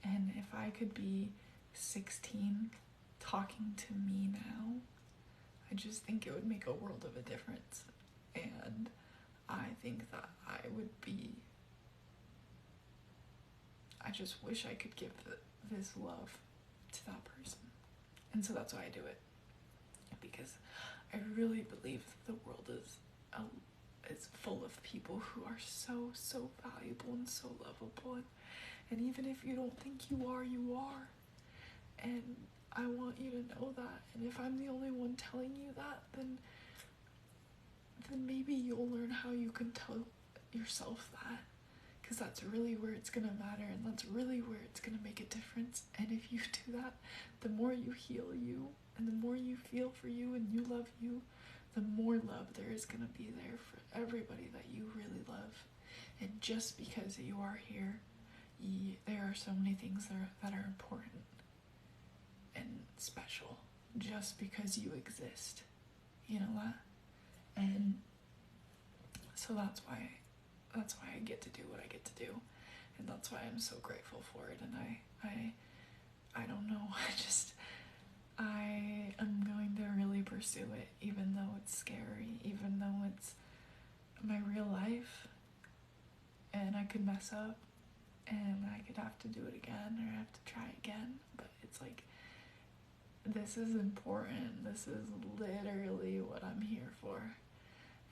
Speaker 1: And if I could be 16 talking to me now, I just think it would make a world of a difference. And I think that I just wish I could give this love to that person. And so that's why I do it. Because I really believe that the world is full of people who are so, so valuable and so lovable. And even if you don't think you are, you are. And I want you to know that. And if I'm the only one telling you that, then maybe you'll learn how you can tell yourself that. because that's really where it's gonna matter, and that's really where it's gonna make a difference. And if you do that, the more you heal you, and the more you feel for you and you love you, the more love there is gonna be there for everybody that you really love. And just because you are here, there are so many things that are important and special just because you exist. You know that? And so that's why I get to do what I get to do, and that's why I'm so grateful for it. And I don't know, I am going to really pursue it, even though it's scary, even though it's my real life, and I could mess up, and I could have to do it again, or have to try again, but it's like, this is important. This is literally what I'm here for.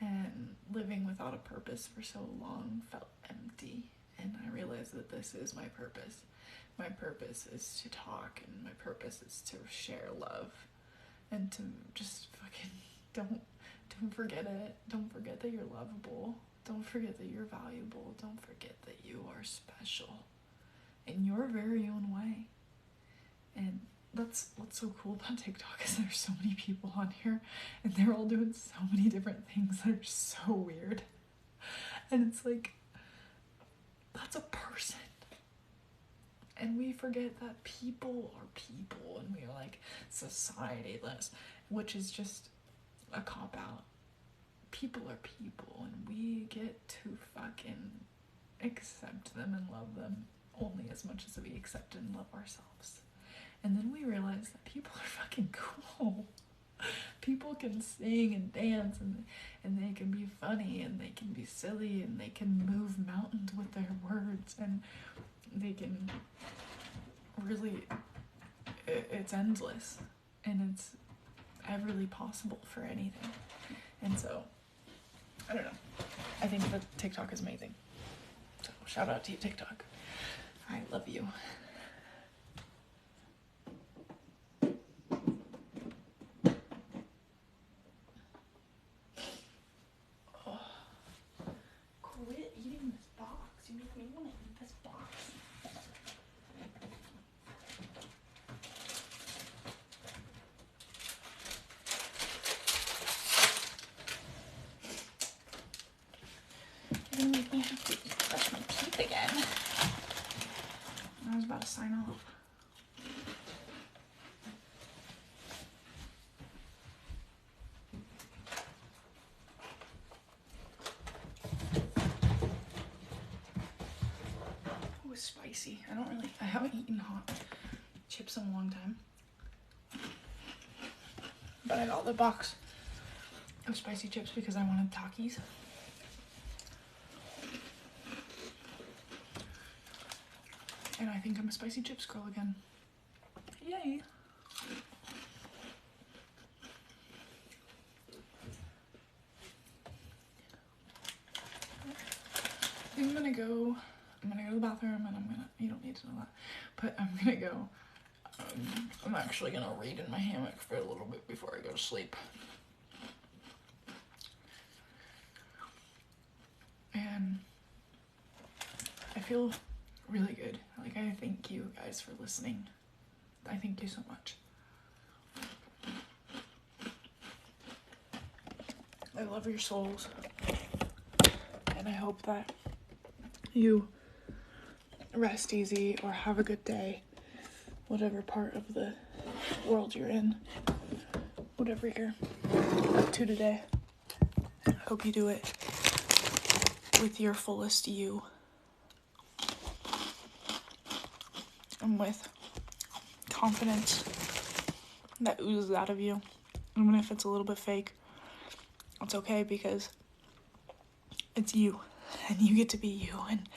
Speaker 1: And living without a purpose for so long felt empty, and I realized that this is my purpose. My purpose is to talk, and my purpose is to share love, and to just fucking don't forget it. Don't forget that you're lovable. Don't forget that you're valuable. Don't forget that you are special in your very own way. And that's what's so cool about TikTok, is there's so many people on here, and they're all doing so many different things that are so weird. And it's like, that's a person. And we forget that people are people, and we're like society-less, which is just a cop-out. People are people, and we get to fucking accept them and love them only as much as we accept and love ourselves. And then we realize that people are fucking cool. People can sing and dance, and they can be funny, and they can be silly, and they can move mountains with their words, and they can really, it's endless, and it's everly possible for anything. And so, I don't know, I think that TikTok is amazing. So shout out to you, TikTok. I love you. Quit eating this box. You make me want to eat this box. You're gonna make me have to brush my teeth again. I was about to sign off. Spicy. I haven't eaten hot chips in a long time, but I got the box of spicy chips because I wanted Takis. And I think I'm a spicy chips girl again. Yay. I think I'm gonna go to the bathroom, and you don't need to know that, but I'm gonna go, I'm actually gonna read in my hammock for a little bit before I go to sleep. And I feel really good. Like, I thank you guys for listening. I thank you so much. I love your souls, and I hope that you rest easy or have a good day, whatever part of the world you're in, whatever you're up to today. I hope you do it with your fullest you, and with confidence that oozes out of you. Even if it's a little bit fake, it's okay, because it's you, and you get to be you. And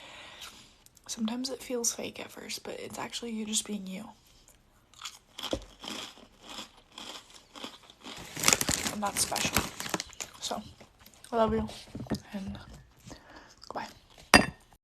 Speaker 1: sometimes it feels fake at first, but it's actually you just being you. And that's special. So, I love you, and